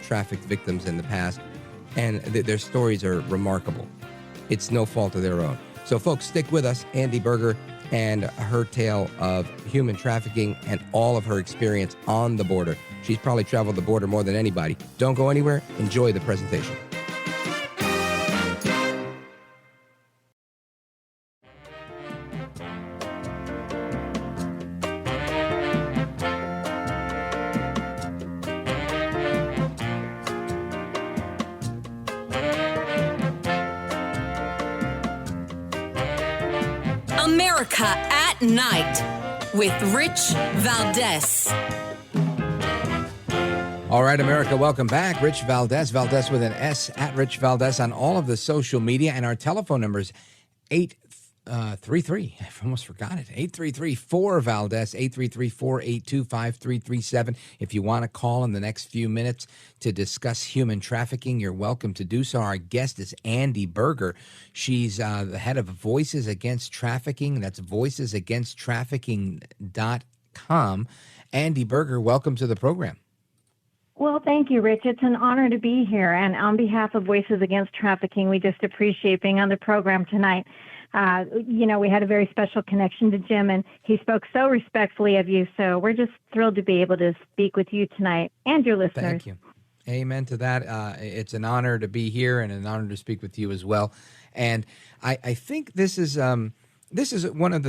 trafficked victims in the past, and their stories are remarkable. It's no fault of their own. So, folks, stick with us. Andy Berger and her tale of human trafficking and all of her experience on the border. She's probably traveled the border more than anybody. Don't go anywhere. Enjoy the presentation. America at Night with Rich Valdez. All right, America, welcome back. Rich Valdez, Valdez with an S, at Rich Valdez on all of the social media. And our telephone number is 833, I almost forgot it, 833-4-VALDEZ, 833-482-5337. If you want to call in the next few minutes to discuss human trafficking, you're welcome to do so. Our guest is Andy Berger. She's the head of Voices Against Trafficking. That's voicesagainsttrafficking.com. Andy Berger, welcome to the program. Well, thank you, Rich. It's an honor to be here. And on behalf of Voices Against Trafficking, we just appreciate being on the program tonight. You know, we had a very special connection to Jim, and he spoke so respectfully of you. So we're just thrilled to be able to speak with you tonight and your listeners. Thank you. Amen to that. It's an honor to be here and an honor to speak with you as well. And I think this is one of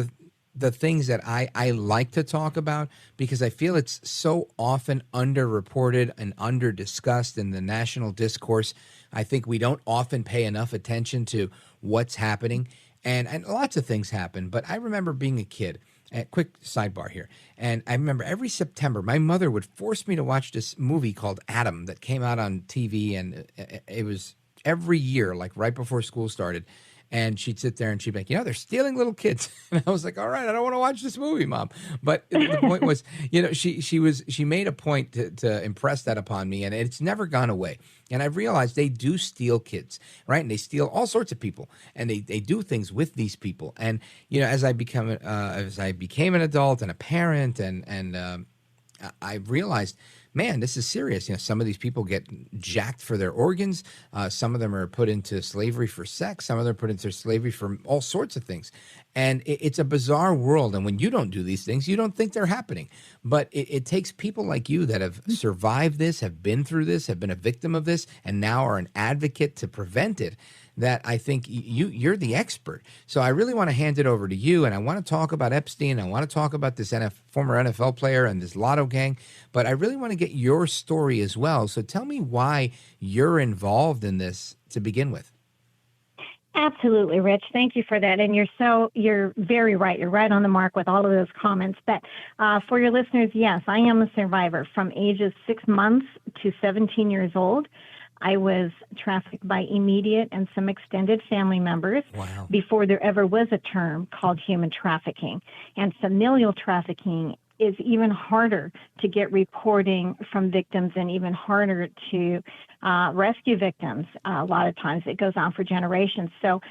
the things that I like to talk about because I feel it's so often underreported and under-discussed in the national discourse. I think we don't often pay enough attention to what's happening. And lots of things happen. But I remember being a kid. Quick sidebar here. And I remember every September, my mother would force me to watch this movie called Adam that came out on TV. And it was every year, like right before school started. And she'd sit there and she'd be like, they're stealing little kids. And I was like, all right, I don't want to watch this movie, Mom. But the point was, she made a point to impress that upon me, and it's never gone away. And I've realized they do steal kids, right? And they steal all sorts of people, and they do things with these people. And as I became an adult and a parent, and I realized, man, this is serious. Some of these people get jacked for their organs. Some of them are put into slavery for sex. Some of them are put into slavery for all sorts of things. And it's a bizarre world. And when you don't do these things, you don't think they're happening. But it takes people like you that have survived this, have been through this, have been a victim of this, and now are an advocate to prevent it, that I think you're the expert. So I really want to hand it over to you, and I want to talk about Epstein. I want to talk about this former NFL player and this lotto gang, but I really want to get your story as well. So tell me why you're involved in this to begin with. Absolutely, Rich. Thank you for that. And you're very right. You're right on the mark with all of those comments. But for your listeners, yes, I am a survivor from ages 6 months to 17 years old. I was trafficked by immediate and some extended family members before there ever was a term called human trafficking. And familial trafficking is even harder to get reporting from victims and even harder to rescue victims. A lot of times it goes on for generations. So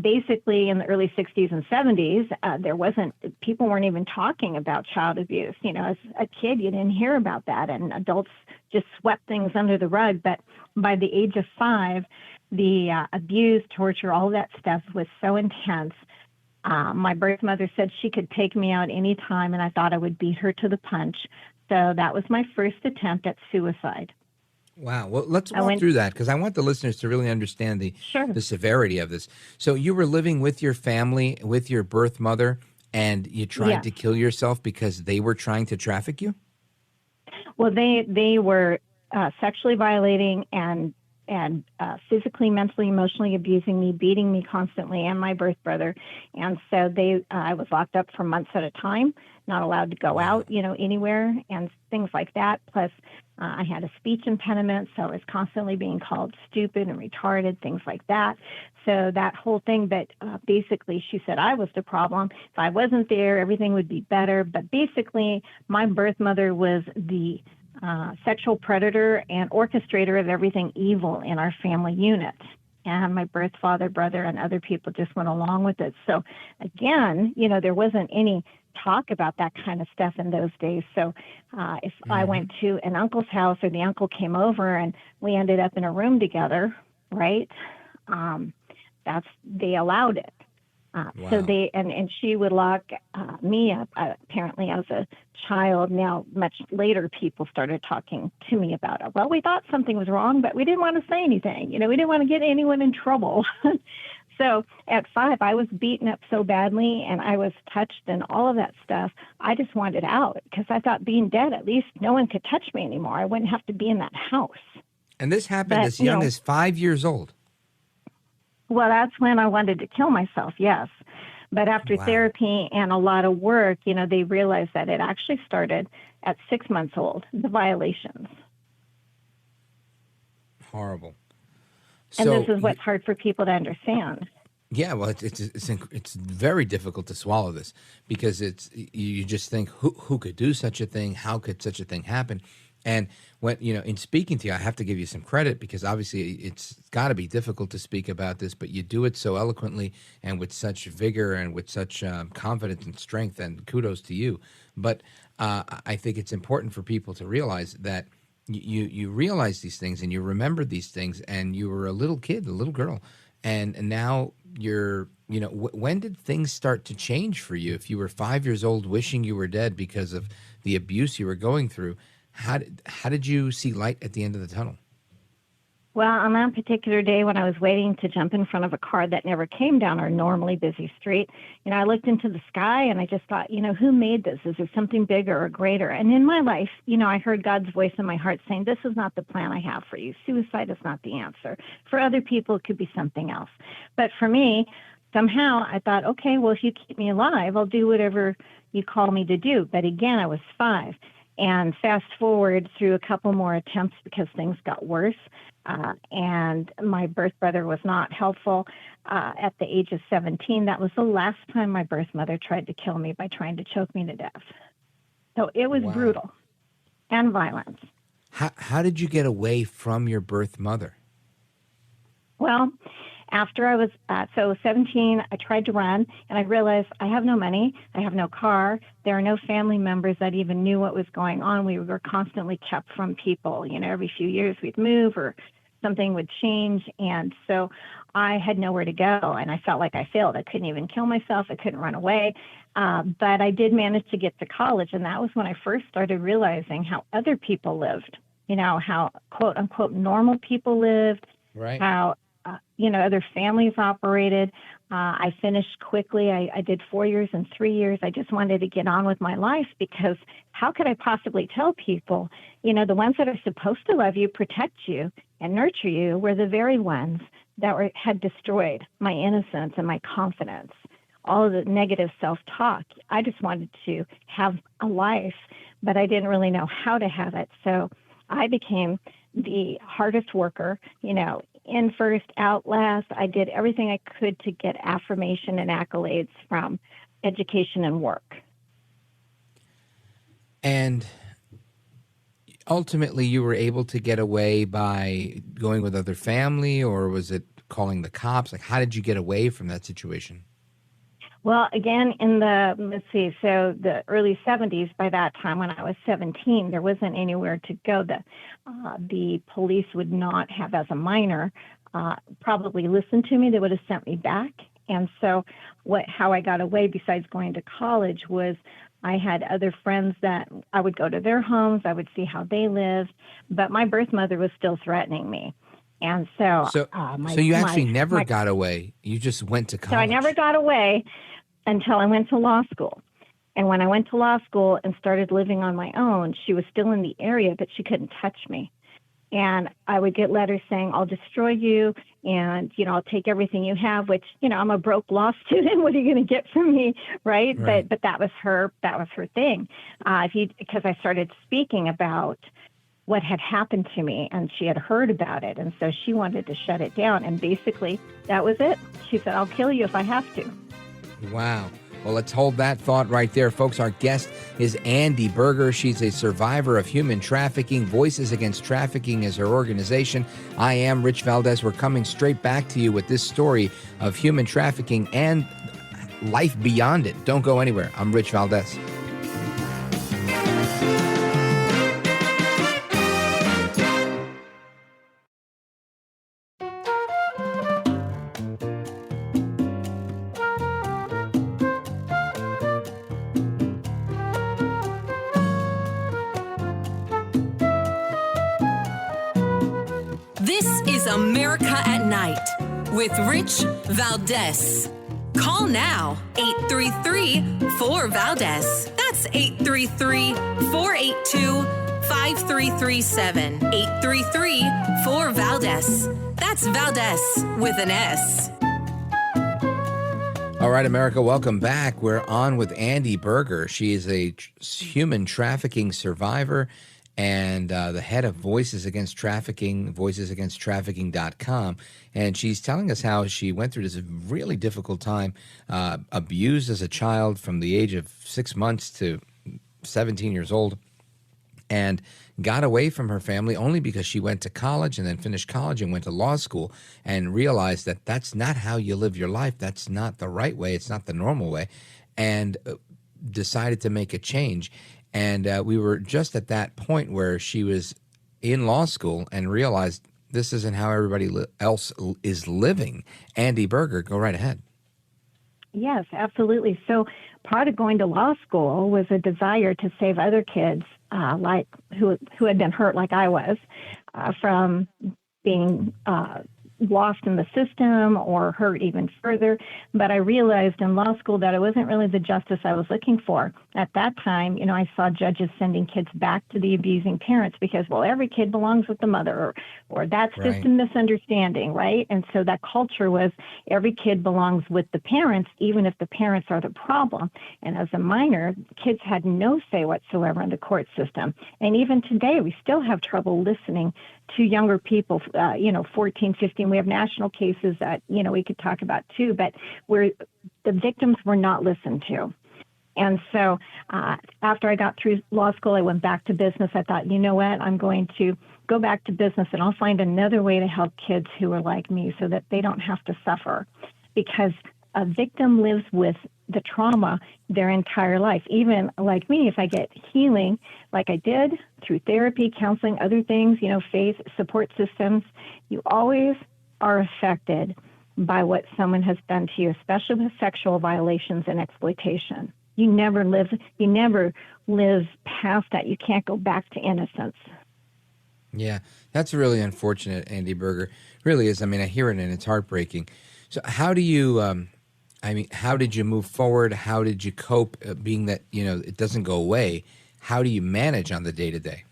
basically in the early 60s and 70s, people weren't even talking about child abuse. As a kid, you didn't hear about that, and adults just swept things under the rug. But by the age of 5, the abuse, torture, all that stuff was so intense. My birth mother said she could take me out anytime, and I thought I would beat her to the punch. So that was my first attempt at suicide. Wow. Well, let's walk through that, because I want the listeners to really understand the severity of this. So you were living with your family, with your birth mother, and you tried to kill yourself because they were trying to traffic you? Well, they were sexually violating and physically, mentally, emotionally abusing me, beating me constantly, and my birth brother. And so I was locked up for months at a time, not allowed to go out, anywhere, and things like that. Plus, I had a speech impediment, so I was constantly being called stupid and retarded, things like that. So that whole thing, but basically she said I was the problem. If I wasn't there, everything would be better. But basically, my birth mother was the sexual predator and orchestrator of everything evil in our family unit. And my birth father, brother, and other people just went along with it. So again, there wasn't any talk about that kind of stuff in those days. So if I went to an uncle's house or the uncle came over and we ended up in a room together, right? They allowed it. So and she would lock me up, apparently as a child. Now, much later, people started talking to me about it. Well, we thought something was wrong, but we didn't want to say anything. We didn't want to get anyone in trouble. So at 5, I was beaten up so badly and I was touched and all of that stuff. I just wanted out because I thought being dead, at least no one could touch me anymore. I wouldn't have to be in that house. And this happened as young as 5 years old. Well, that's when I wanted to kill myself, yes. But after therapy and a lot of work, they realized that it actually started at 6 months old, the violations. Horrible. And this is what's hard for people to understand. Yeah, well, it's very difficult to swallow this because you just think, who could do such a thing? How could such a thing happen? And when in speaking to you, I have to give you some credit because obviously it's got to be difficult to speak about this, but you do it so eloquently and with such vigor and with such confidence and strength. And kudos to you. But I think it's important for people to realize that you realize these things and you remember these things, and you were a little kid, a little girl, and now you're. When did things start to change for you? If you were 5 years old, wishing you were dead because of the abuse you were going through. How did you see light at the end of the tunnel? Well, on that particular day when I was waiting to jump in front of a car that never came down our normally busy street, I looked into the sky and I just thought, who made this? Is there something bigger or greater? And in my life, I heard God's voice in my heart saying, this is not the plan I have for you. Suicide is not the answer. For other people, it could be something else. But for me, somehow I thought, okay, well, if you keep me alive, I'll do whatever you call me to do. But again, I was 5. And fast forward through a couple more attempts because things got worse. And my birth brother was not helpful at the age of 17. That was the last time my birth mother tried to kill me by trying to choke me to death. So it was brutal and violent. How did you get away from your birth mother? Well, after I was 17, I tried to run, and I realized I have no money, I have no car, there are no family members that even knew what was going on. We were constantly kept from people. Every few years we'd move or something would change, and so I had nowhere to go, and I felt like I failed. I couldn't even kill myself. I couldn't run away, but I did manage to get to college, and that was when I first started realizing how other people lived, how quote-unquote normal people lived, right? How other families operated. I finished quickly. I did 4 years and 3 years. I just wanted to get on with my life because how could I possibly tell people, the ones that are supposed to love you, protect you, and nurture you were the very ones that had destroyed my innocence and my confidence, all of the negative self-talk. I just wanted to have a life, but I didn't really know how to have it. So I became the hardest worker, in first, out last. I did everything I could to get affirmation and accolades from education and work. And ultimately, you were able to get away by going with other family, or was it calling the cops? Like, how did you get away from that situation? Well, again, in the early 70s, by that time when I was 17, there wasn't anywhere to go. The police would not have, as a minor, probably listened to me. They would have sent me back. And so how I got away besides going to college was I had other friends that I would go to their homes. I would see how they lived. But my birth mother was still threatening me. And so you actually never got away. You just went to college. So I never got away until I went to law school. And when I went to law school and started living on my own, she was still in the area, but she couldn't touch me. And I would get letters saying, I'll destroy you and, I'll take everything you have, which, I'm a broke law student. What are you going to get from me? Right. But that was her thing. Because I started speaking about what had happened to me, and she had heard about it. And so she wanted to shut it down. And basically that was it. She said, I'll kill you if I have to. Wow. Well, let's hold that thought right there, folks. Our guest is Andy Berger. She's a survivor of human trafficking. Voices Against Trafficking is her organization. I am Rich Valdez. We're coming straight back to you with this story of human trafficking and life beyond it. Don't go anywhere. I'm Rich Valdez. America at Night with Rich Valdez. Call now, 833-4-VALDEZ. That's 833-482-5337. 833-4-VALDEZ. That's Valdez with an S. All right, America, welcome back. We're on with Andy Berger. She is a human trafficking survivor and the head of Voices Against Trafficking, voicesagainsttrafficking.com. And she's telling us how she went through this really difficult time, abused as a child from the age of 6 months to 17 years old, and got away from her family only because she went to college and then finished college and went to law school and realized that that's not how you live your life. That's not the right way. It's not the normal way, and decided to make a change. And we were just at that point where she was in law school and realized this isn't how everybody else is living. Andy Berger, go right ahead. Yes, absolutely. So part of going to law school was a desire to save other kids like who had been hurt like I was from being lost in the system or hurt even further. But I realized in law school that it wasn't really the justice I was looking for. At that time, I saw judges sending kids back to the abusing parents because, well, every kid belongs with the mother, or that's just a misunderstanding, right? And so that culture was every kid belongs with the parents, even if the parents are the problem. And as a minor, kids had no say whatsoever in the court system. And even today, we still have trouble listening to younger people, 14, 15. We have national cases that, we could talk about too, but where the victims were not listened to. And so after I got through law school, I went back to business. I thought, you know what, I'm going to go back to business and I'll find another way to help kids who are like me so that they don't have to suffer. Because a victim lives with the trauma their entire life. Even like me, if I get healing like I did through therapy, counseling, other things, faith, support systems, you always are affected by what someone has done to you, especially with sexual violations and exploitation. You never live past that. You can't go back to innocence. Yeah, that's really unfortunate, Andy Berger. Really is. I mean, I hear it and it's heartbreaking. So how do you, how did you move forward? How did you cope, being that, it doesn't go away? How do you manage on the day-to-day?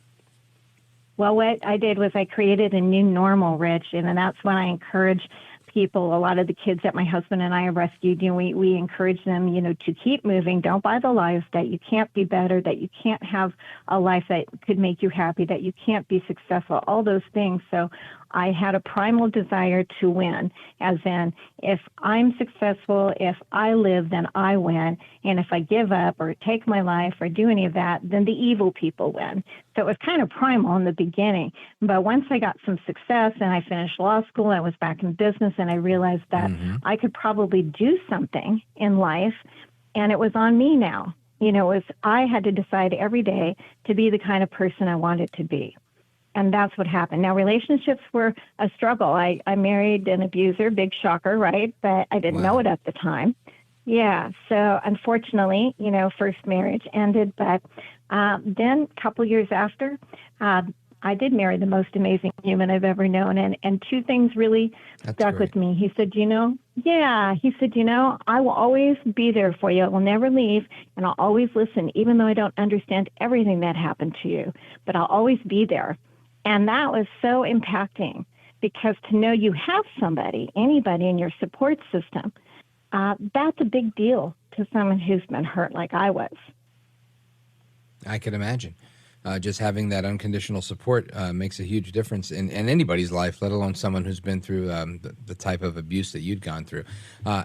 Well, what I did was I created a new normal, Rich, and that's when I encourage people, a lot of the kids that my husband and I have rescued, we encourage them, to keep moving. Don't buy the lies that you can't be better, that you can't have a life that could make you happy, that you can't be successful, all those things. So I had a primal desire to win, as in, if I'm successful, if I live, then I win. And if I give up or take my life or do any of that, then the evil people win. So it was kind of primal in the beginning. But once I got some success and I finished law school, I was back in business and I realized that I could probably do something in life. And it was on me now. I had to decide every day to be the kind of person I wanted to be. And that's what happened. Now, relationships were a struggle. I married an abuser, big shocker, right? But I didn't know it at the time. Yeah. So unfortunately, first marriage ended. But then a couple years after, I did marry the most amazing human I've ever known. And two things really stuck with me. He said, I will always be there for you. I will never leave. And I'll always listen, even though I don't understand everything that happened to you. But I'll always be there. And that was so impacting, because to know you have anybody in your support system, that's a big deal to someone who's been hurt like I was. I can imagine. Just having that unconditional support makes a huge difference in anybody's life, let alone someone who's been through the type of abuse that you'd gone through.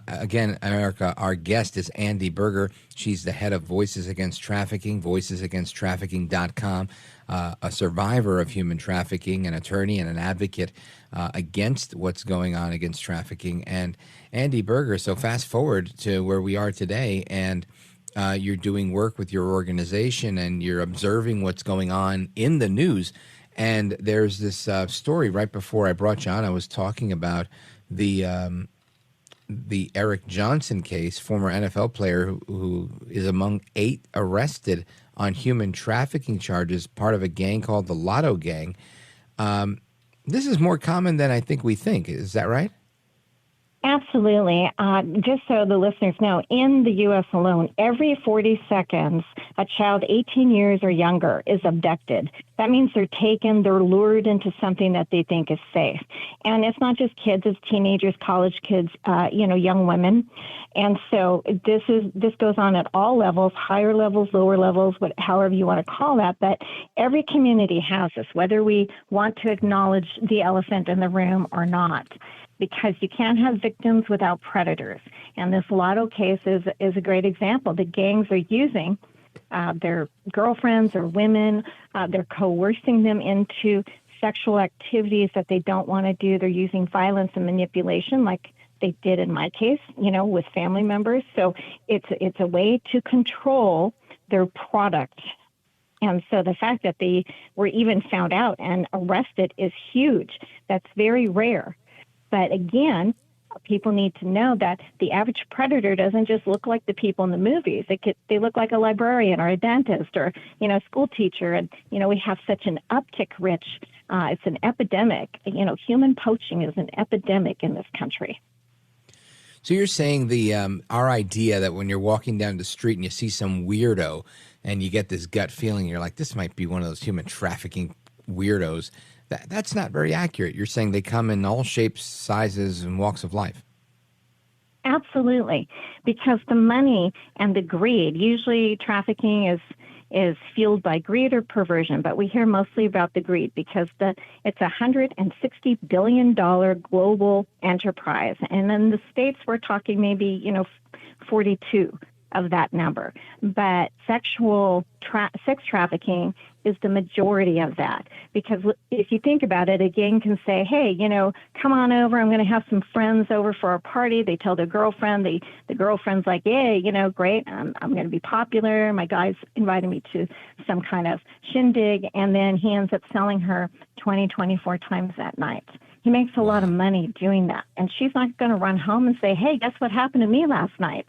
Again, America, our guest is Andy Berger. She's the head of Voices Against Trafficking, voicesagainsttrafficking.com, a survivor of human trafficking, an attorney and an advocate against what's going on against trafficking. And Andy Berger, so fast forward to where we are today, and you're doing work with your organization and you're observing what's going on in the news. And there's this story right before I brought you on. I was talking about the Eric Johnson case, former NFL player who is among 8 arrested on human trafficking charges, part of a gang called the Lotto Gang. This is more common than I think we think. Is that right? Absolutely. Just so the listeners know, in the U.S. alone, every 40 seconds, a child 18 years or younger is abducted. That means they're lured into something that they think is safe. And it's not just kids, it's teenagers, college kids, young women. And so this goes on at all levels, higher levels, lower levels, however you want to call that. But every community has this, whether we want to acknowledge the elephant in the room or not, because you can't have victims without predators. And this Lotto case is a great example. The gangs are using their girlfriends or women. They're coercing them into sexual activities that they don't want to do. They're using violence and manipulation like they did in my case, with family members. So it's a way to control their product. And so the fact that they were even found out and arrested is huge. That's very rare. But again, people need to know that the average predator doesn't just look like the people in the movies. They look like a librarian or a dentist or, a school teacher. And, we have such an uptick, Rich. It's an epidemic. Human poaching is an epidemic in this country. So you're saying our idea that when you're walking down the street and you see some weirdo and you get this gut feeling, you're like, this might be one of those human trafficking weirdos. That's not very accurate. You're saying they come in all shapes, sizes, and walks of life. Absolutely, because the money and the greed, usually trafficking is fueled by greed or perversion, but we hear mostly about the greed because it's a $160 billion global enterprise. And in the States, we're talking maybe, 42 of that number. But sex trafficking is the majority of that. Because if you think about it, a gang can say, hey, come on over. I'm going to have some friends over for a party. They tell their girlfriend. The girlfriend's like, yeah, great. I'm going to be popular. My guy's inviting me to some kind of shindig. And then he ends up selling her 24 times that night. He makes a lot of money doing that. And she's not going to run home and say, hey, guess what happened to me last night?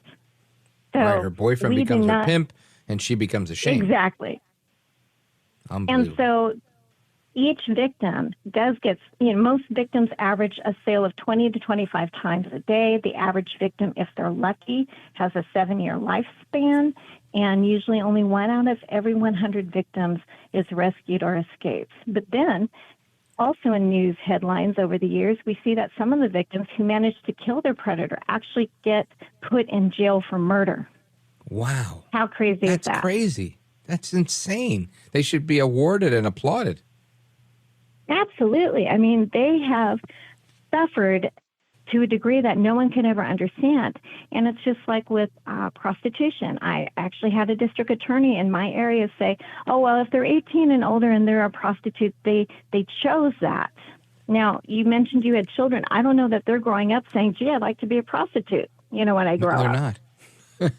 So right, her boyfriend becomes her pimp, and she becomes ashamed. Exactly. And so each victim does get, most victims average a sale of 20 to 25 times a day. The average victim, if they're lucky, has a 7-year lifespan, and usually only 1 out of every 100 victims is rescued or escapes. But then, also in news headlines over the years, we see that some of the victims who manage to kill their predator actually get put in jail for murder. Wow. How crazy is that? That's crazy. That's insane. They should be awarded and applauded. Absolutely. I mean, they have suffered to a degree that no one can ever understand. And it's just like with prostitution. I actually had a district attorney in my area say, oh, well, if they're 18 and older and they're a prostitute, they chose that. Now, you mentioned you had children. I don't know that they're growing up saying, gee, I'd like to be a prostitute, when I grow up. They're not.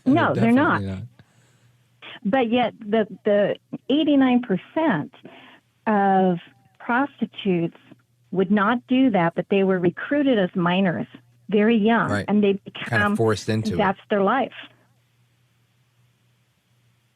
No, they're not. But yet the 89% of prostitutes would not do that, but they were recruited as minors, very young, right. And they become kind of forced into that's their life.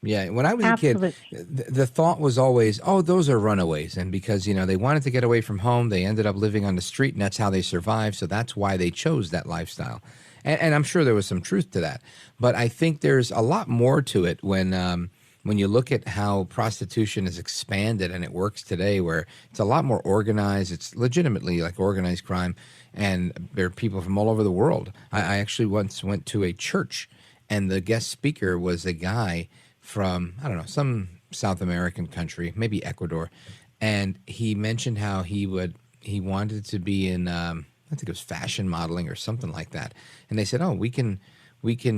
Yeah, when I was a kid, the thought was always, oh, those are runaways. And because, they wanted to get away from home, they ended up living on the street, and that's how they survived. So that's why they chose that lifestyle. And I'm sure there was some truth to that. But I think there's a lot more to it when you look at how prostitution has expanded and it works today, where it's a lot more organized. It's legitimately like organized crime, and there are people from all over the world. I actually once went to a church, and the guest speaker was a guy from, I don't know, some South American country, maybe Ecuador, and he mentioned how he wanted to be in, I think it was fashion modeling or something like that, and they said, oh, we can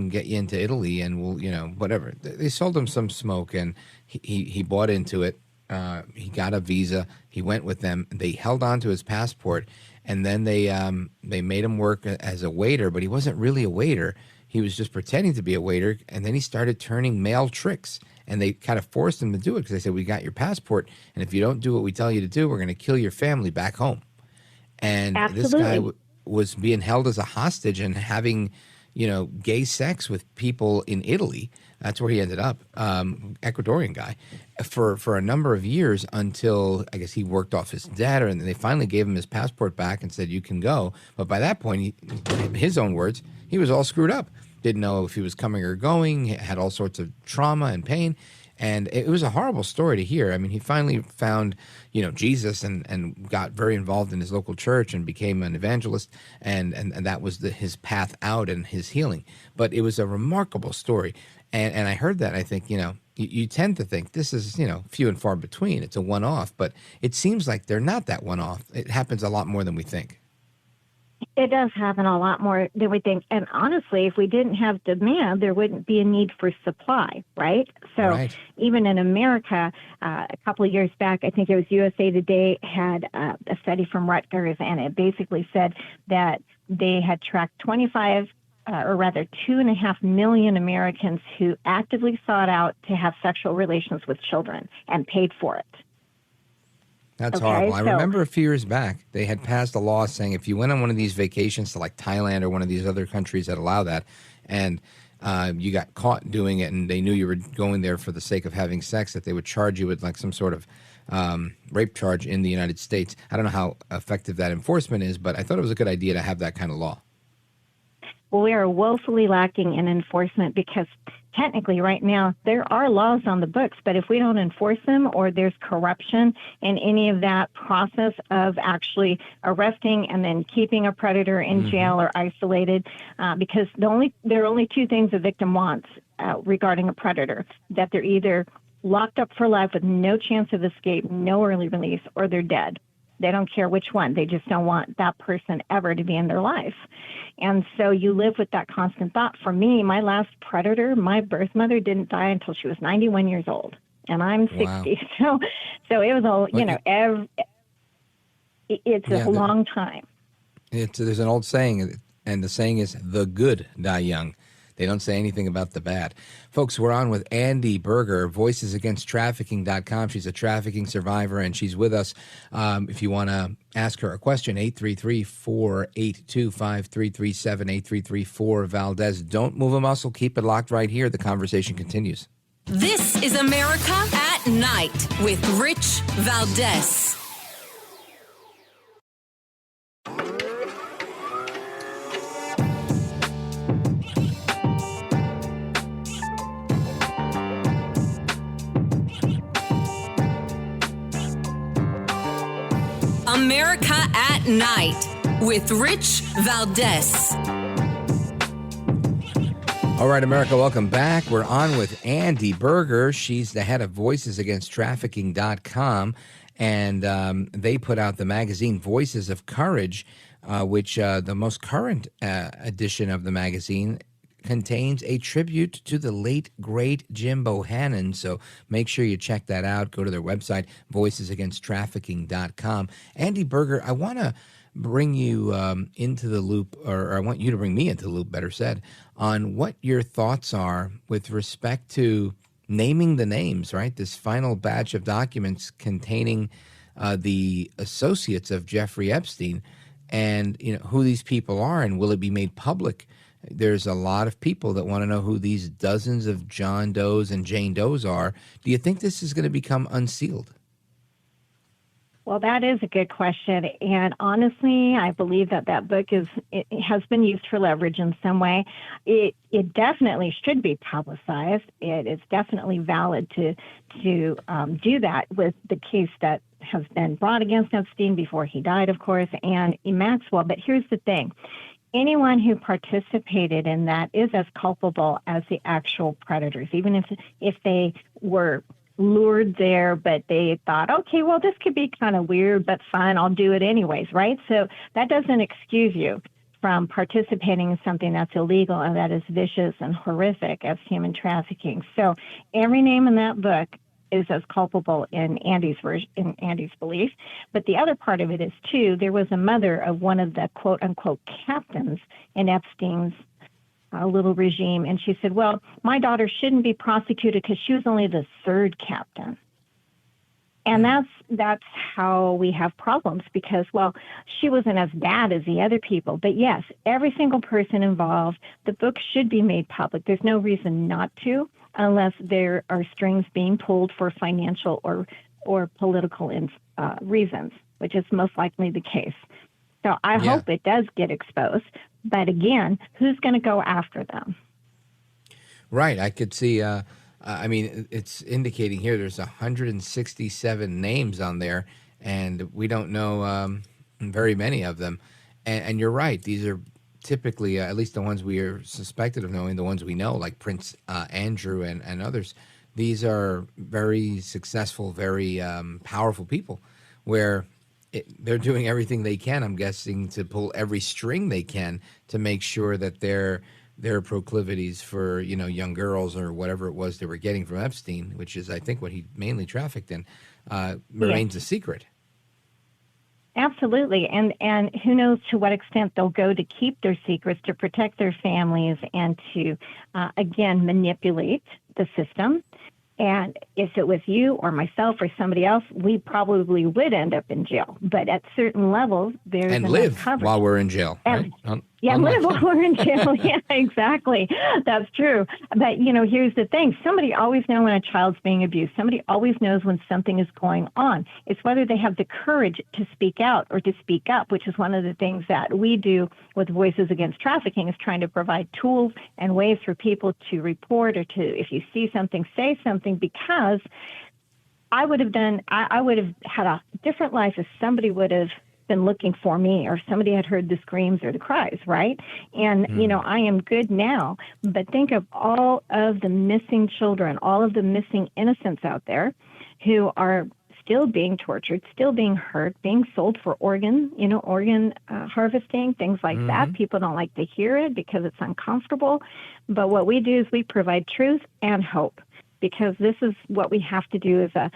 get you into Italy, and we'll, whatever. They sold him some smoke, and he bought into it. He got a visa. He went with them. They held on to his passport, and then they made him work as a waiter, but he wasn't really a waiter. He was just pretending to be a waiter, and then he started turning male tricks, and they kind of forced him to do it because they said, we got your passport, and if you don't do what we tell you to do, we're going to kill your family back home. And Absolutely. This guy was being held as a hostage and having gay sex with people in Italy. That's where he ended up, Ecuadorian guy, for a number of years until I guess he worked off his debt, and they finally gave him his passport back and said, you can go. But by that point, in his own words, he was all screwed up. Didn't know if he was coming or going, had all sorts of trauma and pain. And it was a horrible story to hear. I mean, he finally found, Jesus and got very involved in his local church and became an evangelist. And that was his path out and his healing. But it was a remarkable story. And I heard that. I think, you tend to think this is, few and far between. It's a one-off. But it seems like they're not that one-off. It happens a lot more than we think. It does happen a lot more than we think. And honestly, if we didn't have demand, there wouldn't be a need for supply, right? So even in America, a couple of years back, I think it was USA Today had a study from Rutgers, and it basically said that they had tracked 2.5 million Americans who actively sought out to have sexual relations with children and paid for it. That's horrible. I remember a few years back, they had passed a law saying if you went on one of these vacations to like Thailand or one of these other countries that allow that, and you got caught doing it and they knew you were going there for the sake of having sex, that they would charge you with like some sort of rape charge in the United States. I don't know how effective that enforcement is, but I thought it was a good idea to have that kind of law. Well, we are woefully lacking in enforcement because technically right now there are laws on the books, but if we don't enforce them or there's corruption in any of that process of actually arresting and then keeping a predator in jail or isolated, because there are only two things a victim wants regarding a predator, that they're either locked up for life with no chance of escape, no early release, or they're dead. They don't care which one. They just don't want that person ever to be in their life. And so you live with that constant thought. For me, my last predator, my birth mother, didn't die until she was 91 years old. And I'm 60. Wow. So it was all, it's a long time. There's an old saying, and the saying is, the good die young. They don't say anything about the bad. Folks, we're on with Andy Berger, voicesagainsttrafficking.com. She's a trafficking survivor, and she's with us. If you want to ask her a question, 833-482-5337, 833-4-VALDEZ. Don't move a muscle. Keep it locked right here. The conversation continues. This is America at Night with Rich Valdez. America at Night with Rich Valdez. All right, America, welcome back. We're on with Andy Berger. She's the head of voicesagainsttrafficking.com, and they put out the magazine Voices of Courage, which the most current edition of the magazine contains a tribute to the late, great Jim Bohannon. So make sure you check that out. Go to their website, voicesagainsttrafficking.com. Andy Berger, I want to bring you into the loop, or I want you to bring me into the loop, better said, on what your thoughts are with respect to naming the names, right? This final batch of documents containing the associates of Jeffrey Epstein, and who these people are, and will it be made public? There's a lot of people that want to know who these dozens of John Does and Jane Does are. Do you think this is going to become unsealed? Well, that is a good question. And honestly, I believe that book has been used for leverage in some way. It definitely should be publicized. It is definitely valid to do that with the case that has been brought against Epstein before he died, of course, and Maxwell. But here's the thing. Anyone who participated in that is as culpable as the actual predators, even if they were lured there, but they thought, okay, well, this could be kind of weird, but fine, I'll do it anyways, right? So that doesn't excuse you from participating in something that's illegal and that is vicious and horrific as human trafficking. So every name in that book is as culpable in Andy's belief. But the other part of it is, too, there was a mother of one of the quote-unquote captains in Epstein's little regime, and she said, well, my daughter shouldn't be prosecuted because she was only the third captain. And that's how we have problems because, well, she wasn't as bad as the other people. But, yes, every single person involved, the book should be made public. There's no reason not to, unless there are strings being pulled for financial or political reasons, which is most likely the case. So I hope it does get exposed. But again, who's going to go after them? Right. I could see, it's indicating here there's 167 names on there, and we don't know very many of them. And you're right. These are typically, at least the ones we are suspected of knowing, the ones we know, like Prince Andrew and others, these are very successful, very powerful people where they're doing everything they can, I'm guessing, to pull every string they can to make sure that their proclivities for, young girls or whatever it was they were getting from Epstein, which is, I think, what he mainly trafficked in, remains a secret. Absolutely. And who knows to what extent they'll go to keep their secrets, to protect their families, and to, again, manipulate the system. And if it was you or myself or somebody else, we probably would end up in jail. But at certain levels, there's and enough live coverage. while we're in jail. And, right? live while we're in jail. Yeah, exactly. That's true. But, here's the thing. Somebody always knows when a child's being abused. Somebody always knows when something is going on. It's whether they have the courage to speak out or to speak up, which is one of the things that we do with Voices Against Trafficking, is trying to provide tools and ways for people to report or to, if you see something, say something, because I would have had a different life if somebody would have been looking for me, or somebody had heard the screams or the cries, right? And, I am good now, but think of all of the missing children, all of the missing innocents out there who are still being tortured, still being hurt, being sold for organ harvesting, things like that. People don't like to hear it because it's uncomfortable. But what we do is we provide truth and hope, because this is what we have to do as a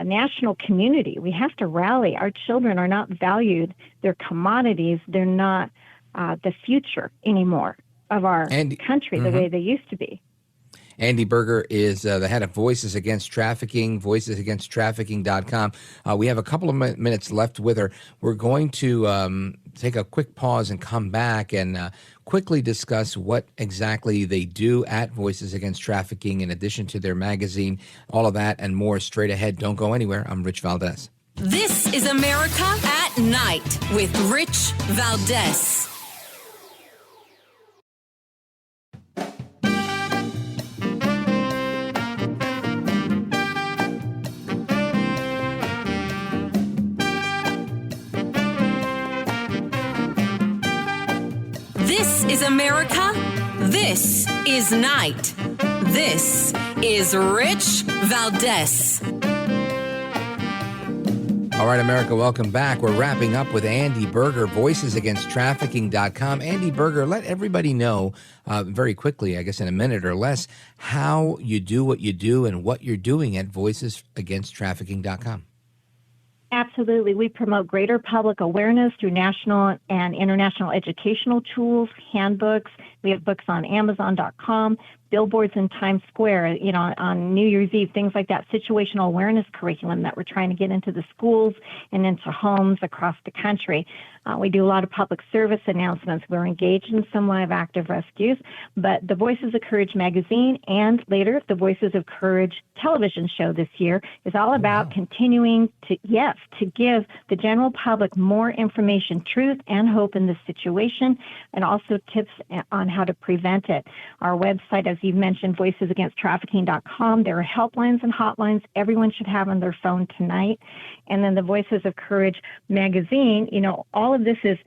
national community. We have to rally. Our children are not valued. They're commodities. They're not the future anymore of our country the way they used to be. Andy Berger is the head of Voices Against Trafficking, voicesagainsttrafficking.com. We have a couple of minutes left with her. We're going to take a quick pause and come back and quickly discuss what exactly they do at Voices Against Trafficking in addition to their magazine. All of that and more straight ahead. Don't go anywhere. I'm Rich Valdez. This is America at Night with Rich Valdez. This is America. This is Night. This is Rich Valdez. All right, America, welcome back. We're wrapping up with Andy Berger, voicesagainsttrafficking.com. Andy Berger, let everybody know very quickly, I guess in a minute or less, how you do what you do and what you're doing at voicesagainsttrafficking.com. Absolutely. We promote greater public awareness through national and international educational tools, handbooks. We have books on Amazon.com, billboards in Times Square, on New Year's Eve, things like that, situational awareness curriculum that we're trying to get into the schools and into homes across the country. We do a lot of public service announcements. We're engaged in some live active rescues, but the Voices of Courage magazine and later the Voices of Courage television show this year is all about continuing to give the general public more information, truth, and hope in this situation, and also tips on how to prevent it. Our website, as you've mentioned, voicesagainsttrafficking.com, there are helplines and hotlines everyone should have on their phone tonight. And then the Voices of Courage magazine, all of this is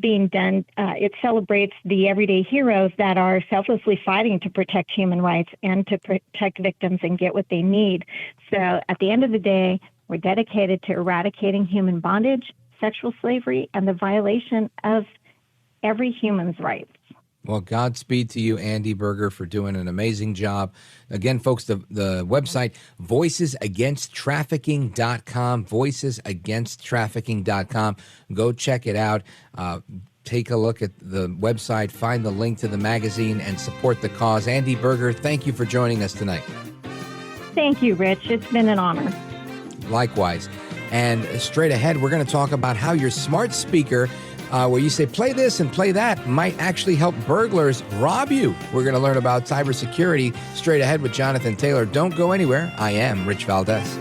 being done. It celebrates the everyday heroes that are selflessly fighting to protect human rights and to protect victims and get what they need. So at the end of the day, we're dedicated to eradicating human bondage, sexual slavery, and the violation of every human's rights. Well, Godspeed to you, Andy Berger, for doing an amazing job. Again, folks, the website, voicesagainsttrafficking.com, voicesagainsttrafficking.com. Go check it out. Take a look at the website, find the link to the magazine, and support the cause. Andy Berger, thank you for joining us tonight. Thank you, Rich. It's been an honor. Likewise. And straight ahead, we're going to talk about how your smart speaker, where you say, play this and play that, might actually help burglars rob you. We're going to learn about cybersecurity straight ahead with Jonathan Taylor. Don't go anywhere. I am Rich Valdez.